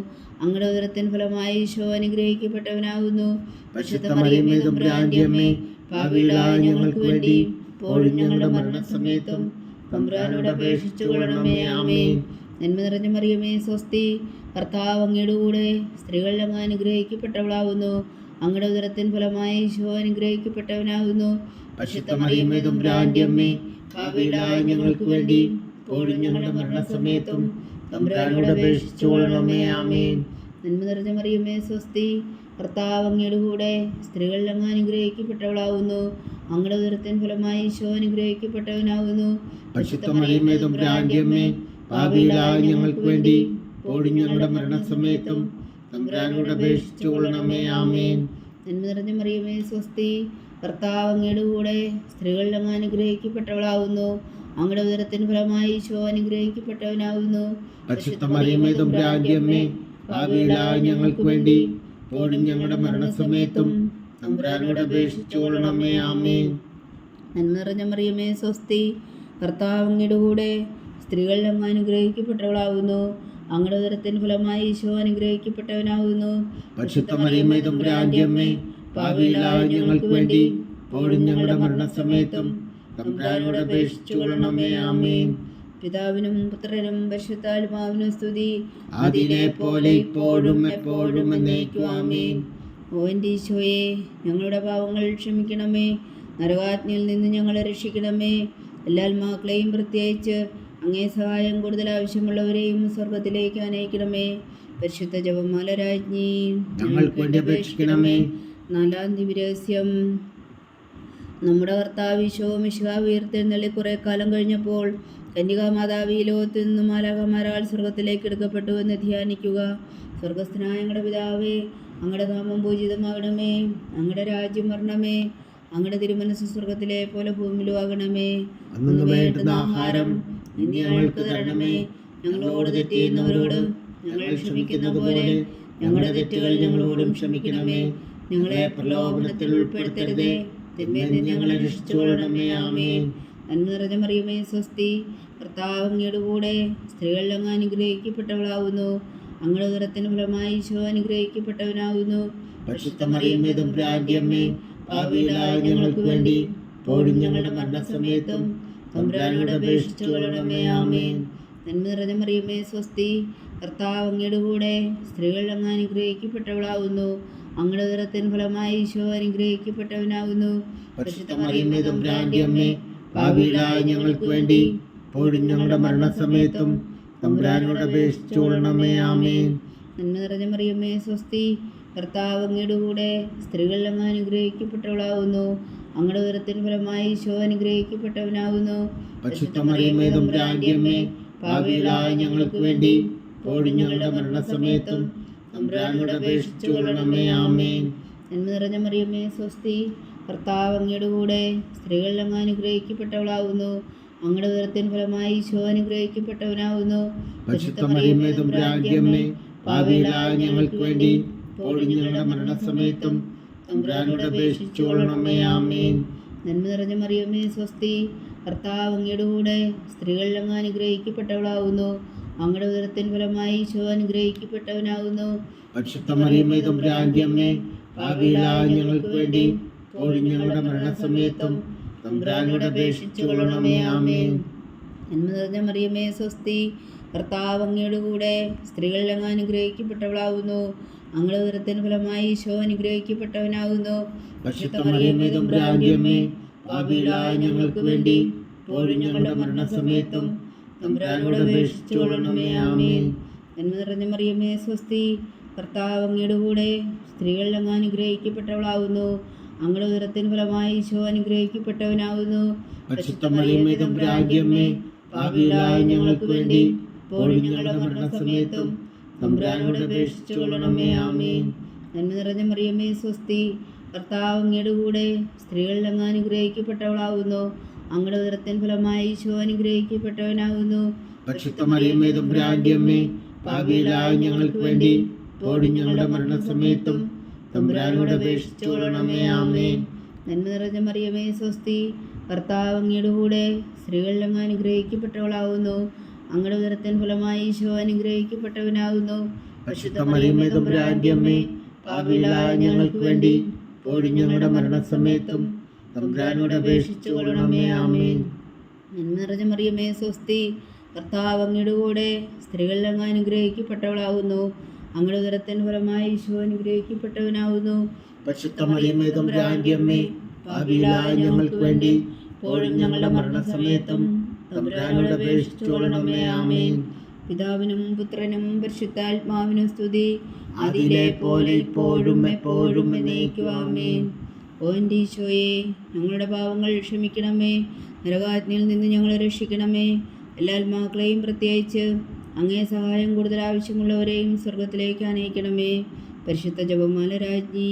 അങ്ങയുടെ ഉദരത്തിൻ ഫലമായി ഈശോ അനുഗ്രഹിക്കപ്പെട്ടവനാകുന്നു. പരിശുദ്ധ മറിയമേ തമ്പുരാന്റെ അമ്മേ, പാപികളായ ഞങ്ങൾക്ക് വേണ്ടി ഇപ്പോഴും ഞങ്ങളുടെ മരണസമയത്തും തമ്പുരാനോട് അപേക്ഷിച്ചു കൊള്ളണമേ. ആമേൻ. നന്മ നിറഞ്ഞ മറിയമേ സ്വസ്തി, കർത്താവ് അങ്ങയുടെ കൂടെ സ്ത്രീകളിൽ അങ്ങ് അനുഗ്രഹിക്കപ്പെട്ടവളാകുന്നു. അങ്ങയുടെ ഉദരത്തിൻ ഫലമായി ഈശോ അനുഗ്രഹിക്കപ്പെട്ടവനാകുന്നു. പരിശുദ്ധ മറിയമേ തമ്പുരാന്റെ അമ്മേ, പാപികളായ ഞങ്ങൾക്ക് വേണ്ടി ഇപ്പോഴും ഞങ്ങളുടെ മരണസമയത്തും തമ്പുരാനോട് അപേക്ഷിച്ചു കൊള്ളണമേ. ആമേൻ. നന്മ നിറഞ്ഞ മറിയമേ സ്വസ്തി, കർത്താവ് അങ്ങയുടെ കൂടെ സ്ത്രീകളിൽ അങ്ങ് അനുഗ്രഹിക്കപ്പെട്ടവളാകുന്നു. അങ്ങയുടെ ഉദരത്തിൻ ഫലമായി ഈശോ അനുഗ്രഹിക്കപ്പെട്ടവനാകുന്നു. പരിശുദ്ധ മറിയമേ തമ്പുരാന്റെ അമ്മേ, പാപികളായ ഞങ്ങൾക്ക് വേണ്ടി ഇപ്പോഴും ഞങ്ങളുടെ മരണസമയത്തും തമ്പുരാനോട് അപേക്ഷിച്ചു കൊള്ളണമേ. ആമേൻ. നന്മ നിറഞ്ഞ മറിയമേ സ്വസ്തി, കർത്താവ് അങ്ങയുടെ കൂടെ സ്ത്രീകളിൽ അങ്ങ് അനുഗ്രഹിക്കപ്പെട്ടവളാകുന്നു. അങ്ങയുടെ ഉദരത്തിൻ ഫലമായി ഈശോ അനുഗ്രഹിക്കപ്പെട്ടവനാകുന്നു. പരിശുദ്ധ മറിയമേ തമ്പുരാന്റെ അമ്മേ, പാപികളായ ഞങ്ങൾക്ക് വേണ്ടി ഇപ്പോഴും ഞങ്ങളുടെ മരണസമയത്തും തമ്പുരാനോട് അപേക്ഷിച്ചു കൊള്ളണമേ. ആമേൻ. നന്മ നിറഞ്ഞ മറിയമേ സ്വസ്തി, കർത്താവ് അങ്ങയുടെ കൂടെ സ്ത്രീകളിൽ അങ്ങ് അനുഗ്രഹിക്കപ്പെട്ടവളാകുന്നു. അങ്ങയുടെ ഉദരത്തിൻ ഫലമായി ഈശോ അനുഗ്രഹിക്കപ്പെട്ടവനാകുന്നു. പരിശുദ്ധ മറിയമേ തമ്പുരാന്റെ അമ്മേ, പാപികളായ ഞങ്ങൾക്ക് വേണ്ടി ഇപ്പോഴും ഞങ്ങളുടെ മരണസമയത്തും തമ്പുരാനോട് അപേക്ഷിച്ചു കൊള്ളണമേ. ആമേൻ. പിതാവിനും പുത്രനും പരിശുദ്ധാത്മാവിനും സ്തുതി, അതിനെ പോലെ ഇപ്പോഴും എപ്പോഴും എന്നേക്കും. ആമേൻ. ഓ എൻ്റെ ഈശോയെ, ഞങ്ങളുടെ പാവങ്ങൾ ക്ഷമിക്കണമേ. നരകാഗ്നിയിൽ നിന്ന് ഞങ്ങളെ രക്ഷിക്കണമേ. എല്ലാ ആത്മാക്കളെയും പ്രത്യേകിച്ച് അങ്ങേ സഹായം കൂടുതൽ ആവശ്യമുള്ളവരെയും സ്വർഗത്തിലേക്ക് അനയിക്കണമേ. പരിശുദ്ധ ജപമാല രാജ്ഞി, ഞങ്ങൾക്ക് വേണ്ടി അപേക്ഷിക്കണമേ. 4-ാം ദിവ്യരഹസ്യം. നമ്മുടെ കർത്താവ് ഈശോ മിശിഹാ ഉയർത്തെഴുന്നള്ളി കുറെ കാലം കഴിഞ്ഞപ്പോൾ കന്യകാമാതാവ് ഈ ലോകത്തിൽ നിന്നും മാലാഖമാരാൽ സ്വർഗത്തിലേക്ക് എടുക്കപ്പെട്ടു എന്ന് ധ്യാനിക്കുക. സ്വർഗസ്ഥനായ ഞങ്ങളുടെ പിതാവേ, അങ്ങയുടെ നാമം പൂജിതമാകണമേ. അങ്ങയുടെ രാജ്യം വരണമേ. അങ്ങയുടെ തിരുമനസ്സ് സ്വർഗത്തിലെ പോലെ ഭൂമിയിലും ആകണമേ. അന്നു വേണ്ടുന്ന ആഹാരം ഇന്ന് ഞങ്ങൾക്ക് തരണമേ. ഞങ്ങളോട് തെറ്റ് ചെയ്യുന്നവരോട് ഞങ്ങൾ ക്ഷമിക്കുന്നത് പോലെ ഞങ്ങളുടെ തെറ്റുകൾ ഞങ്ങളോടും ക്ഷമിക്കണമേ. ഞങ്ങളെ പ്രലോഭനത്തിൽ ഉൾപ്പെടുത്തരുതേ, തിന്മയിൽ നിന്ന് ഞങ്ങളെ രക്ഷിച്ചുകൊള്ളണമേ. ആമേൻ. നന്മ നിറഞ്ഞ മറിയമേ സ്വസ്തി, കർത്താവ് അങ്ങയുടെ കൂടെ സ്ത്രീകളിൽ അങ്ങ് അനുഗ്രഹിക്കപ്പെട്ടവളാകുന്നു. അങ്ങയുടെ ഉദരത്തിന് ഫലമായി ഈശോ അനുഗ്രഹിക്കപ്പെട്ടവനാകുന്നു. പരിശുദ്ധ മറിയമേ തമ്പുരാന്റെ അമ്മേ, പാപികളായ ഞങ്ങൾക്ക് വേണ്ടി ഇപ്പോഴും ഞങ്ങളുടെ മരണസമയത്തും തമ്പുരാനോട് അപേക്ഷിച്ചു കൊള്ളണമേ. ആമേൻ. നന്മ നിറഞ്ഞ മറിയമേ സ്വസ്തി, കർത്താവ് അങ്ങയുടെ കൂടെ സ്ത്രീകളിൽ അങ്ങ് അനുഗ്രഹിക്കപ്പെട്ടവളാകുന്നു. അങ്ങയുടെ ഉദരത്തിന് ഫലമായി ഈശോ അനുഗ്രഹിക്കപ്പെട്ടവനാകുന്നു. പരിശുദ്ധ മറിയമേ തമ്പുരാന്റെ അമ്മേ, പാപികളായ ഞങ്ങൾക്ക് വേണ്ടി ഇപ്പോഴും ഞങ്ങളുടെ മരണസമയത്തും തമ്പുരാനോട് അപേക്ഷിച്ചു കൊള്ളണമേ. ആമേൻ. നന്മ നിറഞ്ഞ മറിയമേ സ്വസ്തി, കർത്താവ് അങ്ങയുടെ കൂടെ സ്ത്രീകളിൽ അങ്ങ് അനുഗ്രഹിക്കപ്പെട്ടവളാകുന്നു. അങ്ങയുടെ ഉദരത്തിന് ഫലമായി ഈശോ അനുഗ്രഹിക്കപ്പെട്ടവനാകുന്നു. പരിശുദ്ധ മറിയമേ തമ്പുരാന്റെ അമ്മേ, പാപികളായ ഞങ്ങൾക്ക് വേണ്ടി ഇപ്പോഴും ഞങ്ങളുടെ മരണസമയത്തും തമ്പുരാനോട് അപേക്ഷിച്ചു കൊള്ളണമേ. ആമേൻ. നന്മ നിറഞ്ഞ മറിയമേ സ്വസ്തി, കർത്താവ് അങ്ങയുടെ കൂടെ സ്ത്രീകളിൽ അങ്ങ് അനുഗ്രഹിക്കപ്പെട്ടവളാകുന്നു. അങ്ങയുടെ ഉദരത്തിന് ഫലമായി ഈശോ അനുഗ്രഹിക്കപ്പെട്ടവനാകുന്നു. പരിശുദ്ധ മറിയമേ തമ്പുരാന്റെ അമ്മേ, പാപികളായ ഞങ്ങൾക്ക് വേണ്ടി ഇപ്പോഴും ഞങ്ങളുടെ മരണസമയത്തും തമ്പുരാനോട് അപേക്ഷിച്ചു കൊള്ളണമേ. ആമേൻ. നന്മ നിറഞ്ഞ മറിയമേ സ്വസ്തി, കർത്താവ് അങ്ങയുടെ കൂടെ സ്ത്രീകളിൽ അങ്ങ് അനുഗ്രഹിക്കപ്പെട്ടവളാകുന്നു. അങ്ങയുടെ ഉദരത്തിന് ഫലമായി ഈശോ അനുഗ്രഹിക്കപ്പെട്ടവനാകുന്നു. പരിശുദ്ധ മറിയമേ തമ്പുരാന്റെ അമ്മേ, പാപികളായ ഞങ്ങൾക്ക് വേണ്ടി ഇപ്പോഴും ഞങ്ങളുടെ മരണസമയത്തും തമ്പുരാനോട് അപേക്ഷിച്ചു കൊള്ളണമേ. ആമേൻ. നന്മ നിറഞ്ഞ മറിയമേ സ്വസ്തി, കർത്താവ് അങ്ങയുടെ കൂടെ സ്ത്രീകളിൽ അങ്ങ് അനുഗ്രഹിക്കപ്പെട്ടവളാകുന്നു. അങ്ങയുടെ ഉദരത്തിന് ഫലമായി ഈശോ അനുഗ്രഹിക്കപ്പെട്ടവനാകുന്നു. പരിശുദ്ധ മറിയമേ തമ്പുരാന്റെ അമ്മേ, പാപികളായ ഞങ്ങൾക്ക് വേണ്ടി ഇപ്പോഴും ഞങ്ങളുടെ മരണസമയത്തും തമ്പുരാനോട് അപേക്ഷിച്ചു കൊള്ളണമേ. ആമേൻ. നന്മ നിറഞ്ഞ മറിയമേ സ്വസ്തി, കർത്താവ് അങ്ങയുടെ കൂടെ സ്ത്രീകളിൽ അങ്ങ് അനുഗ്രഹിക്കപ്പെട്ടവളാകുന്നു. അങ്ങയുടെ ഉദരത്തിന് ഫലമായി ഈശോ അനുഗ്രഹിക്കപ്പെട്ടവനാകുന്നു. പരിശുദ്ധ മറിയമേ തമ്പുരാന്റെ അമ്മേ, പാപികളായ ഞങ്ങൾക്ക് വേണ്ടി ഇപ്പോഴും ഞങ്ങളുടെ മരണസമയത്തും തമ്പുരാനോട് അപേക്ഷിച്ചു കൊള്ളണമേ. ആമേൻ. നന്മ നിറഞ്ഞ മറിയമേ സ്വസ്തി, കർത്താവ് അങ്ങയുടെ കൂടെ സ്ത്രീകളിൽ അങ്ങ് അനുഗ്രഹിക്കപ്പെട്ടവളാകുന്നു. അങ്ങയുടെ ഉദരത്തിന് ഫലമായി ഈശോ അനുഗ്രഹിക്കപ്പെട്ടവനാകുന്നു. പരിശുദ്ധ മറിയമേ തമ്പുരാന്റെ അമ്മേ, പാപികളായ ഞങ്ങൾക്ക് വേണ്ടി ഇപ്പോഴും ഞങ്ങളുടെ മരണസമയത്തും തമ്പുരാനോട് അപേക്ഷിച്ചു കൊള്ളണമേ. ആമേൻ. നന്മ നിറഞ്ഞ മറിയമേ സ്വസ്തി, കർത്താവ് അങ്ങയുടെ കൂടെ സ്ത്രീകളിൽ അങ്ങ് അനുഗ്രഹിക്കപ്പെട്ടവളാകുന്നു. അങ്ങയുടെ ഉദരത്തിന് ഫലമായി ഈശോ അനുഗ്രഹിക്കപ്പെട്ടവനാകുന്നു. പരിശുദ്ധ മറിയമേ തമ്പുരാന്റെ അമ്മേ, പാപികളായ ഞങ്ങൾക്ക് വേണ്ടി ഇപ്പോഴും ഞങ്ങളുടെ മരണസമയത്തും തമ്പുരാനോട് അപേക്ഷിച്ചു കൊള്ളണമേ. ആമേൻ. നന്മ നിറഞ്ഞ മറിയമേ സ്വസ്തി, കർത്താവ് അങ്ങയുടെ കൂടെ സ്ത്രീകളിൽ അങ്ങ് അനുഗ്രഹിക്കപ്പെട്ടവളാകുന്നു. അങ്ങയുടെ ഉദരത്തിന് ഫലമായി ഈശോ അനുഗ്രഹിക്കപ്പെട്ടവനാകുന്നു. പരിശുദ്ധ മറിയമേ തമ്പുരാന്റെ അമ്മേ, പാപികളായ ഞങ്ങൾക്ക് വേണ്ടി ഇപ്പോഴും ഞങ്ങളുടെ മരണസമയത്തും തമ്പുരാനോട് അപേക്ഷിച്ചു കൊള്ളണമേ. ആമേൻ. പിതാവിനും പുത്രനും പരിശുദ്ധാത്മാവിനും സ്തുതി, അതിലെ പോലെ ഇപ്പോഴും എപ്പോഴും എന്നേക്കും. ആമേൻ. ഓ എൻ്റെ ഈശോയെ, ഞങ്ങളുടെ പാവങ്ങൾ ക്ഷമിക്കണമേ. നരകാഗ്നിയിൽ നിന്ന് ഞങ്ങളെ രക്ഷിക്കണമേ. എല്ലാ ആത്മാക്കളെയും പ്രത്യേകിച്ച് അങ്ങേ സഹായം കൂടുതൽ ആവശ്യമുള്ളവരെയും സ്വർഗത്തിലേക്ക് അനയിക്കണമേ. പരിശുദ്ധ ജപമാല രാജ്ഞി,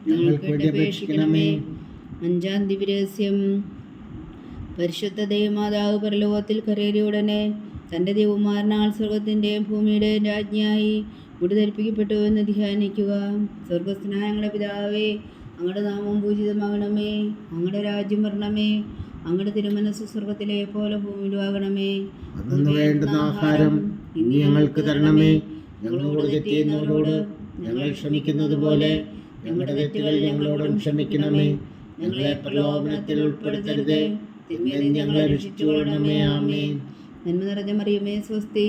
ഞങ്ങൾക്ക് വേണ്ടി അപേക്ഷിക്കണമേ. 5-ാം ദിവ്യരഹസ്യം. പരിശുദ്ധ ദൈവമാതാവ് പരലോകത്തിൽ കരേറിയ ഉടനെ തൻ്റെ ദൈവകുമാരനാൽ സ്വർഗത്തിൻ്റെയും ഭൂമിയുടെയും രാജ്ഞിയായി വിടുതരിപ്പിക്കപ്പെട്ടു എന്ന് ധ്യാനിക്കുക. സ്വർഗസ്ഥനായ ഞങ്ങളുടെ പിതാവേ, അങ്ങയുടെ നാമം പൂജിതമാകണമേ. അങ്ങയുടെ രാജ്യം വരണമേ. അങ്ങയുടെ തിരുമനസ് സ്വർഗത്തിലെ പോലെ ഭൂമിയിലുമാകണമേ. അന്നു വേണ്ടുന്ന ആഹാരം ഇനി ഞങ്ങൾക്ക് തരണമേ. ഞങ്ങളോട് തെറ്റ് ചെയ്യുന്നവരോട് ഞങ്ങൾ ക്ഷമിക്കുന്നത് പോലെ ഞങ്ങളുടെ തെറ്റുകൾ ഞങ്ങളോടും ക്ഷമിക്കണമേ. ഞങ്ങളെ പ്രലോഭനത്തിൽ ഉൾപ്പെടുത്തരുതേ, തിന്മയിൽ നിന്ന് ഞങ്ങളെ രക്ഷിച്ചുകൊള്ളണമേ. ആമേൻ. നന്മ നിറഞ്ഞ മറിയമേ സ്വസ്തി,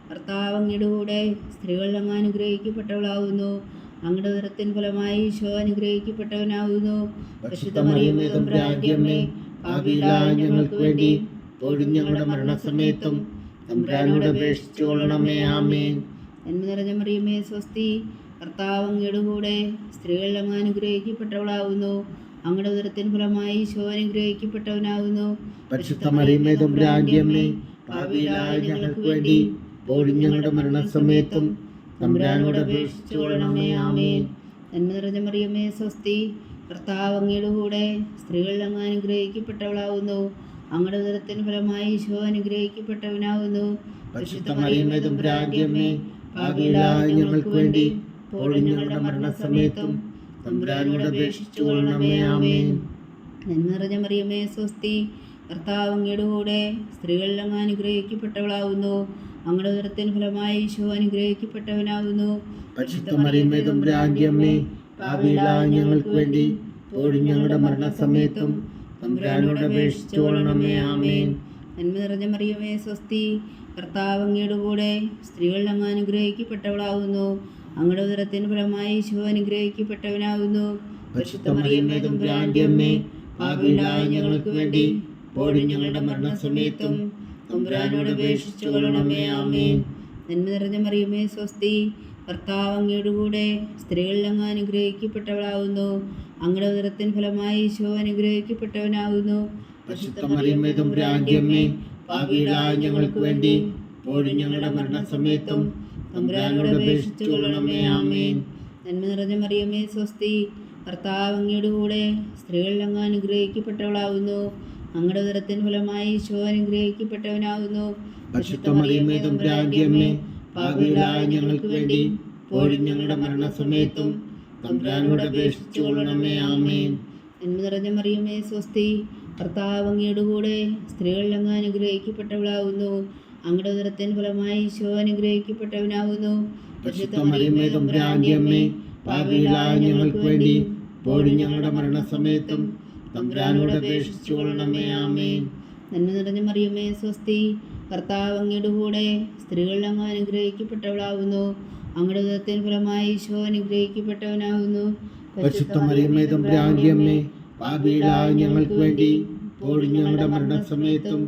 കർത്താവ് അങ്ങയുടെ കൂടെ സ്ത്രീകൾ അങ്ങ് അനുഗ്രഹിക്കപ്പെട്ടവളാവുന്നു. അങ്ങയുടെ ഉദരത്തിൻ ഫലമായി ഈശോ അനുഗ്രഹിക്കപ്പെട്ടവനാവുന്നു. പരിശുദ്ധ മറിയമേ തമ്പുരാന്റെ അമ്മേ, പാപികളായ ഞങ്ങൾക്ക് വേണ്ടി ഇപ്പോഴും ഞങ്ങളുടെ മരണസമയത്തും തമ്പുരാനോട് അപേക്ഷിച്ചുകൊള്ളണമേ. ആമേൻ. നന്മ നിറഞ്ഞ മറിയമേ സ്വസ്തി, കർത്താവ് അങ്ങയുടെ കൂടെ സ്ത്രീകൾ അങ്ങ് അനുഗ്രഹിക്കപ്പെട്ടവളാവുന്നു. അങ്ങയുടെ ഉദരത്തിൻ ഫലമായി ഈശോ അനുഗ്രഹിക്കപ്പെട്ടവനാവുന്നു. പരിശുദ്ധ മറിയമേ തമ്പുരാന്റെ അമ്മേ, പാപികളായ ഞങ്ങൾക്ക് വേണ്ടി ഇപ്പോഴും ഞങ്ങളുടെ മരണസമയത്തും തമ്പുരാനോട് അപേക്ഷിച്ചുകൊള്ളണമേ. ആമേൻ. നന്മ നിറഞ്ഞ മറിയമേ സ്വസ്തി, കർത്താവ് അങ്ങയുടെ കൂടെ സ്ത്രീകൾ അങ്ങ് അനുഗ്രഹിക്കപ്പെട്ടവളാവുന്നു. അങ്ങയുടെ ഉദരത്തിൻ ഫലമായി ഈശോ അനുഗ്രഹിക്കപ്പെട്ടവനാവുന്നു. പരിശുദ്ധ മറിയമേ തമ്പുരാന്റെ അമ്മേ, പാപികളായ ഞങ്ങൾക്ക് വേണ്ടി ഇപ്പോഴും ഞങ്ങളുടെ മരണസമയത്തും തമ്പുരാനോട് അപേക്ഷിച്ചുകൊള്ളണമേ. ആമേൻ. നന്മ നിറഞ്ഞ മറിയമേ സ്വസ്തി, കർത്താവ് അങ്ങയുടെ കൂടെ സ്ത്രീകൾ അങ്ങ് അനുഗ്രഹിക്കപ്പെട്ടവളാവുന്നു. അങ്ങയുടെ ഉദരത്തിൻ ഫലമായി ഈശോ അനുഗ്രഹിക്കപ്പെട്ടവനാവുന്നു. പരിശുദ്ധ മറിയമേ തമ്പുരാന്റെ അമ്മേ, പാപികളായ ഞങ്ങൾക്ക് വേണ്ടി ഇപ്പോഴും ഞങ്ങളുടെ മരണസമയത്തും തമ്പുരാനോട് അപേക്ഷിച്ചുകൊള്ളണമേ. ആമേൻ. നന്മ നിറഞ്ഞ മറിയമേ സ്വസ്തി, കർത്താവ് അങ്ങയുടെ കൂടെ സ്ത്രീകൾ അങ്ങ് അനുഗ്രഹിക്കപ്പെട്ടവളാവുന്നു. അങ്ങയുടെ ഉദരത്തിൻ ഫലമായി ഈശോ അനുഗ്രഹിക്കപ്പെട്ടവനാവുന്നു. പരിശുദ്ധ മറിയമേ തമ്പുരാന്റെ അമ്മേ, പാപികളായ ഞങ്ങൾക്ക് വേണ്ടി ഇപ്പോഴും ഞങ്ങളുടെ മരണസമയത്തും തമ്പുരാനോട് അപേക്ഷിച്ചുകൊള്ളണമേ. ആമേൻ. നന്മ നിറഞ്ഞ മറിയമേ സ്വസ്തി, കർത്താവ് അങ്ങയുടെ കൂടെ സ്ത്രീകൾ അങ്ങ് അനുഗ്രഹിക്കപ്പെട്ടവളാവുന്നു. അങ്ങയുടെ ഉദരത്തിൻ ഫലമായി ഈശോ അനുഗ്രഹിക്കപ്പെട്ടവനാവുന്നു. പരിശുദ്ധ മറിയമേ തമ്പുരാന്റെ അമ്മേ, പാപികളായ ഞങ്ങൾക്ക് വേണ്ടി ഇപ്പോഴും ഞങ്ങളുടെ മരണസമയത്തും തമ്പുരാനോട് അപേക്ഷിച്ചുകൊള്ളണമേ. ആമേൻ. നന്മ നിറഞ്ഞ മറിയമേ സ്വസ്തി, കർത്താവ് അങ്ങയുടെ കൂടെ സ്ത്രീകൾ അങ്ങ് അനുഗ്രഹിക്കപ്പെട്ടവളാവുന്നു. അങ്ങയുടെ ഉദരത്തിൻ ഫലമായി ഈശോ അനുഗ്രഹിക്കപ്പെട്ടവനാവുന്നു. പരിശുദ്ധ മറിയമേ തമ്പുരാന്റെ അമ്മേ, പാപികളായ ഞങ്ങൾക്ക് വേണ്ടി ഇപ്പോഴും ഞങ്ങളുടെ മരണസമയത്തും തമ്പുരാനോട് അപേക്ഷിച്ചുകൊള്ളണമേ. ആമേൻ. നന്മ നിറഞ്ഞ മറിയമേ സ്വസ്തി, കർത്താവ് അങ്ങയുടെ കൂടെ സ്ത്രീകൾ അങ്ങ് അനുഗ്രഹിക്കപ്പെട്ടവളാവുന്നു. അങ്ങയുടെ ഉദരത്തിൻ ഫലമായി ഈശോ അനുഗ്രഹിക്കപ്പെട്ടവനാവുന്നു. പരിശുദ്ധ മറിയമേ തമ്പുരാന്റെ അമ്മേ, പാപികളായ ഞങ്ങൾക്ക് വേണ്ടി ഇപ്പോഴും ഞങ്ങളുടെ മരണസമയത്തും തമ്പുരാനോട് അപേക്ഷിച്ചുകൊള്ളണമേ. ആമേൻ. നന്മ നിറഞ്ഞ മറിയമേ സ്വസ്തി, കർത്താവ് അങ്ങയുടെ കൂടെ സ്ത്രീകൾ അങ്ങ് അനുഗ്രഹിക്കപ്പെട്ടവളാവുന്നു. അങ്ങയുടെ ഉദരത്തിൻ ഫലമായി ഈശോ അനുഗ്രഹിക്കപ്പെട്ടവനാവുന്നു. പരിശുദ്ധ മറിയമേ തമ്പുരാന്റെ അമ്മേ, പാപികളായ ഞങ്ങൾക്ക് വേണ്ടി ഇപ്പോഴും ഞങ്ങളുടെ മരണസമയത്തും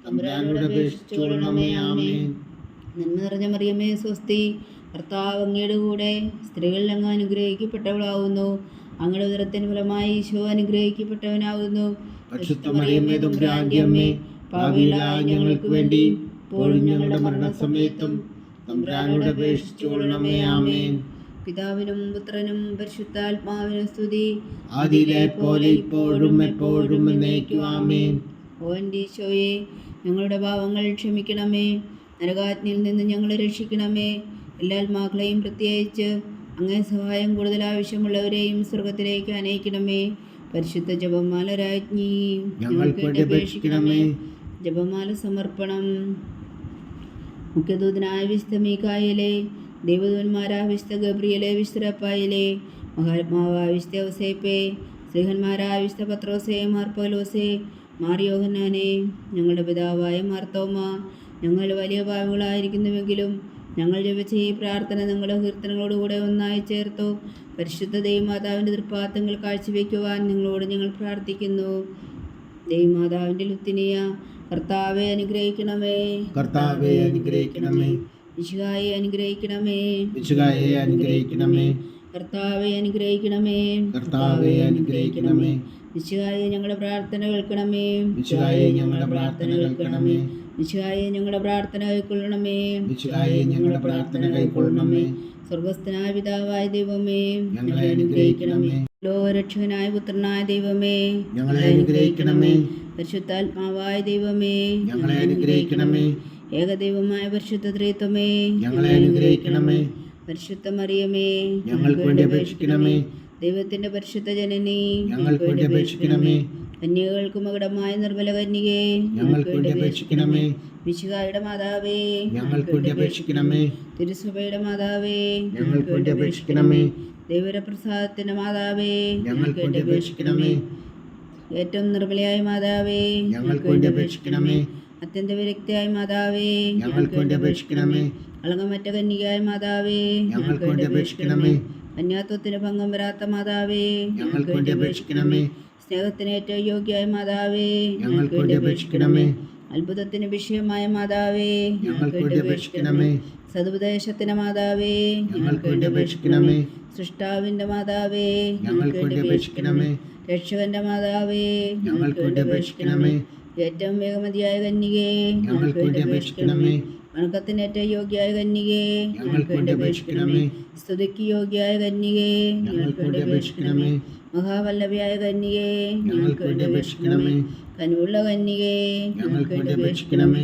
തമ്പുരാനോട് അപേക്ഷിച്ചുകൊള്ളണമേ. ആമേൻ. നന്മ നിറഞ്ഞ മറിയമേ സ്വസ്തി, കർത്താവ് അങ്ങയുടെ കൂടെ സ്ത്രീകൾ അങ്ങ് അനുഗ്രഹിക്കപ്പെട്ടവളാവുന്നു. അങ്ങയുടെ ഉദരത്തിൻ ഫലമായി ഈശോ അനുഗ്രഹിക്കപ്പെട്ടവനാവുന്നു. പരിശുദ്ധ മറിയമേ തമ്പുരാന്റെ അമ്മേ, പാപികളായ ഞങ്ങൾക്ക് വേണ്ടി ഇപ്പോഴും ഞങ്ങളുടെ മരണസമയത്തും തമ്പുരാനോട് അപേക്ഷിച്ചുകൊള്ളണമേ. ആമേൻ. പിതാവിനും പുത്രനും പരിശുദ്ധാത്മാവിനും സ്തുതി, ആദിയിലെ പോലെ ഇപ്പോഴും എപ്പോഴും എന്നേക്കും. ആമേൻ. ഓ എൻ്റെ ഈശോയെ, ഞങ്ങളുടെ പാവങ്ങൾ ക്ഷമിക്കണമേ. നരകാഗ്നിയിൽ നിന്ന് ഞങ്ങളെ രക്ഷിക്കണമേ. എല്ലാ ആത്മാക്കളെയും പ്രത്യേകിച്ച് അങ്ങേ സഹായം കൂടുതൽ ആവശ്യമുള്ളവരെയും സ്വർഗത്തിലേക്ക് അനയിക്കണമേ. പരിശുദ്ധ ജപമാല രാജ്ഞി ഞങ്ങൾക്ക് വേണ്ടി അപേക്ഷിക്കണമേ. ജപമാല സമർപ്പണം. മുഖ്യദൂതനായ വിശുദ്ധ മീഖായേലേ, ദൈവദൂതന്മാരായ വിശുദ്ധ ഗബ്രിയേലേ, വിശുദ്ധ റഫായേലേ, മഹാത്മാവായ വിശുദ്ധ ഔസേപ്പേ, ശ്രീഹന്മാരായ വിശുദ്ധ പത്രോസേ, മാർ പൗലോസേ, മാർ യോഹന്നാനേ, ഞങ്ങളുടെ പിതാവായ മാർത്തോമ, ഞങ്ങൾ വലിയ പാപികളായിരിക്കുന്നുവെങ്കിലും ഞങ്ങൾ ജപിച്ച ഈ പ്രാർത്ഥന ഞങ്ങളുടെ കീർത്തനങ്ങളോടുകൂടെ ഒന്നായി ചേർത്തു പരിശുദ്ധ ദൈവമാതാവിൻ്റെ തൃപ്പാദങ്ങൾ കാഴ്ചവെക്കുവാൻ നിങ്ങളോട് ഞങ്ങൾ പ്രാർത്ഥിക്കുന്നു. ദൈവമാതാവിൻ്റെ ലുത്തിനിയ, കർത്താവെ അനുഗ്രഹിക്കണമേ. കർത്താവെ അനുഗ്രഹിക്കണമേ. മിശിഹായെ അനുഗ്രഹിക്കണമേ. മിശിഹായെ അനുഗ്രഹിക്കണമേ. കർത്താവെ അനുഗ്രഹിക്കണമേ. കർത്താവെ അനുഗ്രഹിക്കണമേ. മിശിഹായെ ഞങ്ങളുടെ പ്രാർത്ഥന കേൾക്കണമേ. മിശിഹായെ ഞങ്ങളുടെ പ്രാർത്ഥന കേൾക്കണമേ. മിശിഹായെ ഞങ്ങളുടെ പ്രാർത്ഥന കൈക്കൊള്ളണമേ. മിശിഹായെ ഞങ്ങളുടെ പ്രാർത്ഥന കൈക്കൊള്ളണമേ. സ്വർഗസ്ഥനായ പിതാവായ ദൈവമേ, ഞങ്ങളെ അനുഗ്രഹിക്കണമേ. ലോകരക്ഷകനായ പുത്രനായ ദൈവമേ, ഞങ്ങളെ അനുഗ്രഹിക്കണമേ. പരിശുദ്ധാത്മാവായ ദൈവമേ, ഞങ്ങളെ അനുഗ്രഹിക്കണമേ. ഏകദൈവമായ പരിശുദ്ധ ത്രിത്വമേ, ഞങ്ങളെ അനുഗ്രഹിക്കണമേ. പരിശുദ്ധ മറിയമേ, ഞങ്ങൾക്ക് വേണ്ടി അപേക്ഷിക്കണമേ. ദൈവത്തിന്റെ പരിശുദ്ധ ജനനി, ഞങ്ങൾക്ക് വേണ്ടി അപേക്ഷിക്കണമേ. കന്യകൾക്ക് മകുടമായ നിർമ്മല കന്യകേ, ഞങ്ങൾക്ക് വേണ്ടി അപേക്ഷിക്കണമേ. മിശിഹായുടെ മാതാവേ, ഞങ്ങൾക്ക് വേണ്ടി അപേക്ഷിക്കണമേ. തിരുസഭയുടെ മാതാവേ, ഞങ്ങൾക്ക് വേണ്ടി അപേക്ഷിക്കണമേ. ദൈവപ്രസാദത്തിന്റെ മാതാവേ, ഞങ്ങൾക്ക് വേണ്ടി അപേക്ഷിക്കണമേ. ഏറ്റവും നിർമ്മലയായ മാതാവേ, ഞങ്ങൾക്ക് വേണ്ടി അപേക്ഷിക്കണമേ. അത്യന്ത വിരക്തിയായ മാതാവേ, ഞങ്ങൾക്ക് വേണ്ടി അപേക്ഷിക്കണമേ. കളങ്കമറ്റ കന്യകയായ മാതാവേ, ഞങ്ങൾക്ക് വേണ്ടി അപേക്ഷിക്കണമേ. കന്യാത്വത്തിന് ഭംഗം വരാത്ത മാതാവേ, ഞങ്ങൾക്ക് വേണ്ടി അപേക്ഷിക്കണമേ. സ്നേഹത്തിന് ഏറ്റവും യോഗ്യയായ മാതാവേ, ഞങ്ങൾക്ക് വേണ്ടി അപേക്ഷിക്കണമേ. അത്ഭുതത്തിന് വിഷയമായ മാതാവേ, ഞങ്ങൾക്ക് വേണ്ടി അപേക്ഷിക്കണമേ. സതുപദേശത്തിന്റെ മാതാവേ, ഞങ്ങൾക്ക് വേണ്ടി അപേക്ഷിക്കണമേ. സൃഷ്ടാവിന്റെ മാതാവേ, ഞങ്ങൾക്ക് വേണ്ടി അപേക്ഷിക്കണമേ. രക്ഷകന്റെ മാതാവേ, ഞങ്ങൾക്ക് വേണ്ടി അപേക്ഷിക്കണമേ. ഏറ്റവും വേഗമതിയായ കന്യകേ, ഞങ്ങൾക്ക് വേണ്ടി അപേക്ഷിക്കണമേ. വണക്കത്തിന് ഏറ്റവും യോഗ്യയായ കന്യകേ, ഞങ്ങൾക്ക് വേണ്ടി അപേക്ഷിക്കണമേ. സ്തുതിക്ക് യോഗ്യയായ കന്യകേ, ഞങ്ങൾക്ക് വേണ്ടി അപേക്ഷിക്കണമേ. മഹാവല്ലഭയായ കന്യകേ, ഞങ്ങൾക്ക് വേണ്ടി അപേക്ഷിക്കണമേ. കനിവുള്ള കന്യകേ, ഞങ്ങൾക്ക് വേണ്ടി അപേക്ഷിക്കണമേ.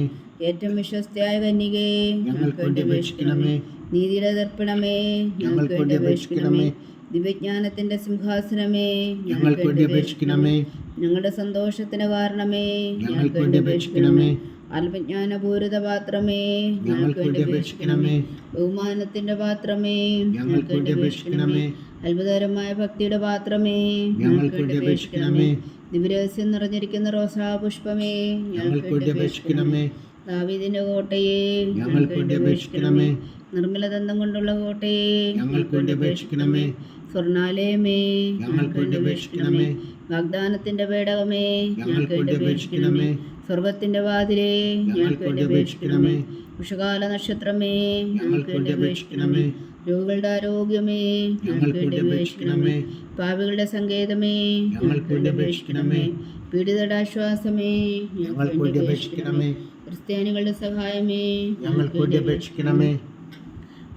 ഏറ്റവും വിശ്വസ്തയായ കന്യകേ, ഞങ്ങൾക്ക് വേണ്ടി അപേക്ഷിക്കണമേ. നീതിയുടെ ദർപ്പണമേ, ഞങ്ങൾക്ക് വേണ്ടി അപേക്ഷിക്കണമേ. ദിവ്യജ്ഞാനത്തിന്റെ സിംഹാസനമേ, ഞങ്ങൾക്ക് വേണ്ടി അപേക്ഷിക്കണമേ. ഞങ്ങളുടെ സന്തോഷത്തിന് കാരണമേ, ഞങ്ങൾക്ക് വേണ്ടി അപേക്ഷിക്കണമേ. ആത്മജ്ഞാനപൂരിത പാത്രമേ, ഞങ്ങൾക്ക് വേണ്ടി അപേക്ഷിക്കണമേ. ബഹുമാനത്തിന്റെ പാത്രമേ, ഞങ്ങൾക്ക് വേണ്ടി അപേക്ഷിക്കണമേ. അത്ഭുതകരമായ ഭക്തിയുടെ പാത്രമേ, ഞങ്ങൾക്ക് വേണ്ടി അപേക്ഷിക്കണമേ. ദിവ്യരഹസ്യം നിറഞ്ഞിരിക്കുന്ന റോസാപുഷ്പമേ, ഞങ്ങൾക്ക് വേണ്ടി അപേക്ഷിക്കണമേ. ദാവീദിന്റെ കോട്ടയെ, ഞങ്ങൾക്ക് വേണ്ടി അപേക്ഷിക്കണമേ. നിർമ്മലദന്തം കൊണ്ടുള്ള കോട്ടയെ, ഞങ്ങൾക്ക് വേണ്ടി അപേക്ഷിക്കണമേ. സ്വർണാലയമേ, ഞങ്ങൾക്ക് വേണ്ടി അപേക്ഷിക്കണമേ. വാഗ്ദാനത്തിന്റെ പേടകമേ, ഞങ്ങൾക്ക് വേണ്ടി അപേക്ഷിക്കണമേ. സ്വർഗത്തിന്റെ വാതിലേ, ഞങ്ങൾക്ക് വേണ്ടി അപേക്ഷിക്കണമേ. ഉഷകാല നക്ഷത്രമേ, ഞങ്ങൾക്ക് വേണ്ടി അപേക്ഷിക്കണമേ. രോഗികളുടെ ആരോഗ്യമേ, ഞങ്ങൾക്ക് വേണ്ടി അപേക്ഷിക്കണമേ. പാപികളുടെ സങ്കേതമേ, ഞങ്ങൾക്ക് വേണ്ടി അപേക്ഷിക്കണമേ. പീഡിതരുടെ ആശ്വാസമേ, ഞങ്ങൾക്ക് വേണ്ടി അപേക്ഷിക്കണമേ. ക്രിസ്ത്യാനികളുടെ സഹായമേ, ഞങ്ങൾക്ക് വേണ്ടി അപേക്ഷിക്കണമേ.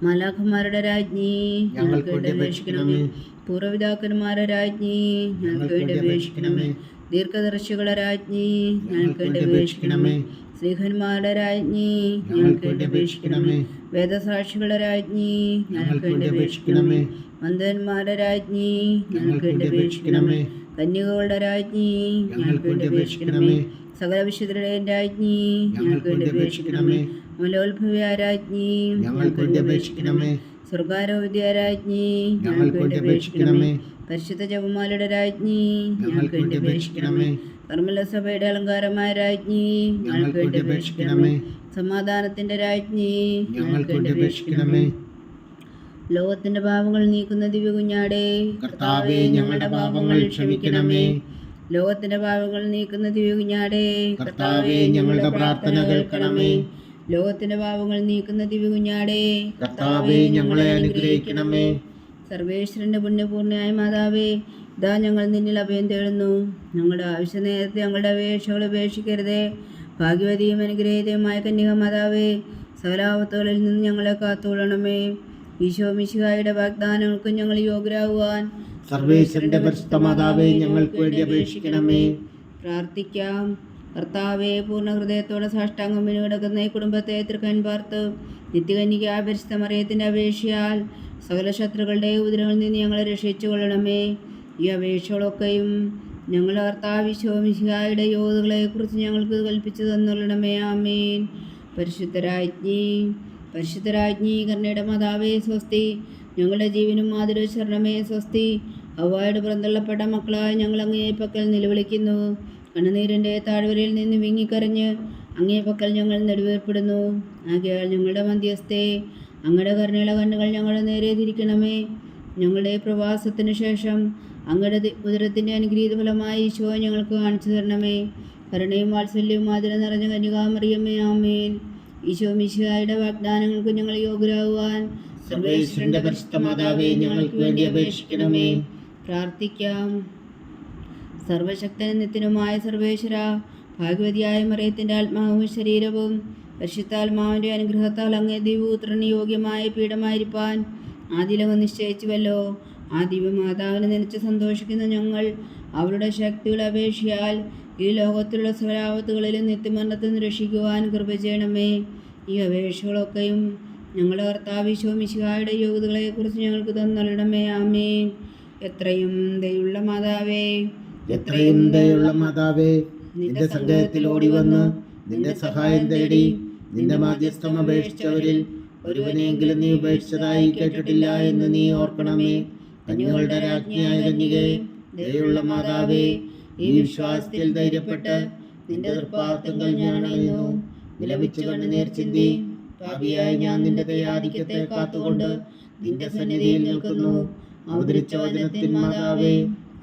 മാലാഖമാരുടെ രാജ്ഞി, ഞങ്ങൾക്ക് വേണ്ടി അപേക്ഷിക്കണമേ. പൂർവ്വപിതാക്കന്മാരുടെ രാജ്ഞി, ഞങ്ങൾക്ക് വേണ്ടി അപേക്ഷിക്കണമേ. ദീർഘദർശികളുടെ രാജ്ഞി, ഞങ്ങൾക്ക് വേണ്ടി അപേക്ഷിക്കണമേ. ശ്രീഹന്മാരുടെ രാജ്ഞി, ഞങ്ങൾക്ക് വേണ്ടി അപേക്ഷിക്കണമേ. വേദസാക്ഷികളുടെ രാജ്ഞി, ഞങ്ങൾക്ക് വേണ്ടി അപേക്ഷിക്കണമേ. മന്ദന്മാരുടെ രാജ്ഞി, ഞങ്ങൾക്ക് വേണ്ടി അപേക്ഷിക്കണമേ. കന്യകകളുടെ രാജ്ഞി, ഞങ്ങൾക്ക് വേണ്ടി അപേക്ഷിക്കണമേ. സകല വിശുദ്ധരുടെയും രാജ്ഞി, ഞങ്ങൾക്ക് വേണ്ടി അപേക്ഷിക്കണമേ. മൂലോത്ഭവ രാജ്ഞി, ഞങ്ങൾക്ക് വേണ്ടി അപേക്ഷിക്കണമേ. സ്വർഗാരോഗ്യ രാജ്ഞി, ഞങ്ങൾക്ക് വേണ്ടി അപേക്ഷിക്കണമേ. പരിശുദ്ധ ജപമാലയുടെ രാജ്ഞി, ഞങ്ങൾക്ക് വേണ്ടി അപേക്ഷിക്കണമേ. കർമ്മല സഭയുടെ അലങ്കാരമായ രാജ്ഞി, ഞങ്ങൾക്ക് വേണ്ടി അപേക്ഷിക്കണമേ. സമാധാനത്തിന്റെ രാജ്ഞി, ഞങ്ങൾക്ക് വേണ്ടി അപേക്ഷിക്കണമേ. ലോകത്തിന്റെ പാപങ്ങൾ നീക്കുന്ന ദിവ്യ കുഞ്ഞാടേ, കർത്താവേ, ഞങ്ങളുടെ പാപങ്ങൾ ക്ഷമിക്കണമേ. ലോകത്തിന്റെ പാപങ്ങൾ നീക്കുന്ന ദിവ്യ കുഞ്ഞാടേ, കർത്താവേ, ഞങ്ങളുടെ പ്രാർത്ഥന കേൾക്കണമേ. ലോകത്തിന്റെ പാപങ്ങൾ നീക്കുന്ന ദിവ്യ കുഞ്ഞാടേ, കർത്താവേ, ഞങ്ങളെ അനുഗ്രഹിക്കണമേ. സർവേശ്വരന്റെ പുണ്യപൂർണ്ണയായ മാതാവേ, ഇതാ ഞങ്ങൾ നിന്നിൽ അഭയം തേടുന്നു. ഞങ്ങളുടെ ആവശ്യ നേരത്തെ ഞങ്ങളുടെ അപേക്ഷകൾ ഉപേക്ഷിക്കരുതേ. ഭാഗ്യവതിയും അനുഗ്രഹീതയുമായ കന്യക മാതാവേ, സകലാപത്തുകളിൽ നിന്ന് ഞങ്ങളെ കാത്തുകൊള്ളണമേ. ഈശോ മിശിഹായുടെ വാഗ്ദാനങ്ങൾക്ക് ഞങ്ങൾ യോഗ്യരാകുവാൻ സർവേശ്വരന്റെ പരിശുദ്ധ മാതാവേ, ഞങ്ങൾക്ക് വേണ്ടി അപേക്ഷിക്കണമേ. പ്രാർത്ഥിക്കാം. കർത്താവെ, പൂർണ്ണ ഹൃദയത്തോടെ സാഷ്ടാംഗം കിടക്കുന്ന ഈ കുടുംബത്തെ തൃക്കൻ പാർത്ത് നിത്യകന്യക പരിശുദ്ധ മറിയത്തിൻ്റെ അപേക്ഷയാൽ സകല ശത്രുക്കളുടെ ഉപദ്രവങ്ങളിൽ നിന്ന് ഞങ്ങളെ രക്ഷിച്ചു കൊള്ളണമേ. ഈ അപേക്ഷകളൊക്കെയും ഞങ്ങളുടെ കർത്താവ് ഈശോ മിശിഹായുടെ യോഗ്യതകളെക്കുറിച്ച് ഞങ്ങൾക്ക് കൽപ്പിച്ചു തന്നുകൊള്ളണമേ. ആമേൻ. പരിശുദ്ധരാജ്ഞി കരുണയുടെ മാതാവേ സ്വസ്തി. ഞങ്ങളുടെ ജീവനും മാതൃ ശരണമേ സ്വസ്തി. അവ്വായുടെ പുറന്തള്ളപ്പെട്ട മക്കളായ ഞങ്ങൾ അങ്ങേ പക്കൽ നിലവിളിക്കുന്നു. കണ്ണുനീരിൻ്റെ താഴ്വരയിൽ നിന്ന് വിങ്ങിക്കരഞ്ഞ് അങ്ങേ പക്കൽ ഞങ്ങൾ നെടുവേർപ്പെടുന്നു. ആകയാൽ ഞങ്ങളുടെ മധ്യസ്ഥേ, അങ്ങയുടെ കരുണയുള്ള കണ്ണുകൾ ഞങ്ങളുടെ നേരെ തിരിക്കണമേ. ഞങ്ങളുടെ പ്രവാസത്തിന് ശേഷം അങ്ങയുടെ ഉദരത്തിൻ്റെ അനുഗ്രഹീത ഫലമായി ഈശോയെ ഞങ്ങൾക്ക് കാണിച്ചു തരണമേ. കരുണയും വാത്സല്യവും ആദരം നിറഞ്ഞ കന്യകാമറിയമ്മേ. ആമേൻ. ഈശോ മിശിഹായുടെ വാഗ്ദാനങ്ങൾക്ക് ഞങ്ങൾ യോഗ്യരാകുവാൻ സർവേശ്വരന്റെ പരിശുദ്ധ മാതാവേ, ഞങ്ങൾക്ക് വേണ്ടി അപേക്ഷിക്കണമേ. പ്രാർത്ഥിക്കാം. സർവശക്തനും നിത്യനുമായ സർവേശ്വര, ഭാഗ്യവതിയായ മറിയത്തിൻ്റെ ആത്മാവും ശരീരവും പരിശുദ്ധാത്മാവിൻ്റെ അനുഗ്രഹത്താൽ അങ്ങേ ദിവ്യപുത്രന് യോഗ്യമായ പീഠമായിരിക്കാൻ ആദിലങ്ങ് നിശ്ചയിച്ചുവല്ലോ. ആ ദിവ്യമാതാവിനെ നനച്ച് സന്തോഷിക്കുന്ന ഞങ്ങൾ അവരുടെ ശക്തിയുടെ അപേക്ഷയാൽ ഈ ലോകത്തിലുള്ള സകലാപത്തുകളിലും നിത്യമരണത്തിൽ നിന്ന് രക്ഷിക്കുവാൻ കൃപ ചെയ്യണമേ. ഈ അപേക്ഷകളൊക്കെയും ഞങ്ങളുടെ കർത്താവ് ഈശോ മിശിഹായുടെ യോഗ്യതകളെക്കുറിച്ച് ഞങ്ങൾക്ക് തന്നരണമേ. ആമേൻ. എത്രയും ദയുള്ള മാതാവേ, എത്രയും ദയുള്ള മാതാവേ, നിന്റെ സങ്കേതത്തിൽ ഓടി വന്ന് നിന്റെ സഹായം തേടി നിന്റെ മാധ്യസ്ഥം അപേക്ഷിച്ചവരിൽ ഒരുവനെങ്കിലും നീ ഉപേക്ഷിച്ചതായി കേട്ടിട്ടില്ല എന്ന് നീ ഓർക്കണമേ. കന്യകളുടെ രാജ്ഞിയായ കന്യകേ, ദയുള്ള മാതാവേ, ഈ വിശ്വാസത്തിൽ ധൈര്യപ്പെട്ട് നിന്റെ തൃപ്പാദങ്ങൾ ഞാൻ അണയുന്നു. വിലപിച്ചു കണ്ണുനീർ ചിന്തി പാപിയായ ഞാൻ നിന്റെ ദയാധിക്യത്തെ കാത്തുകൊണ്ട് നിന്റെ സന്നിധിയിൽ നിൽക്കുന്നു. അവതരിച്ച വചനത്തിൻ മാതാവേ,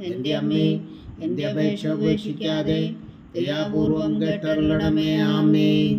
എൻ്റെ അമ്മേ, എൻ്റെ അപേക്ഷ ഉപേക്ഷിക്കാതെ ദയാപൂർവം കേട്ടരുളണമേ. ആമേൻ.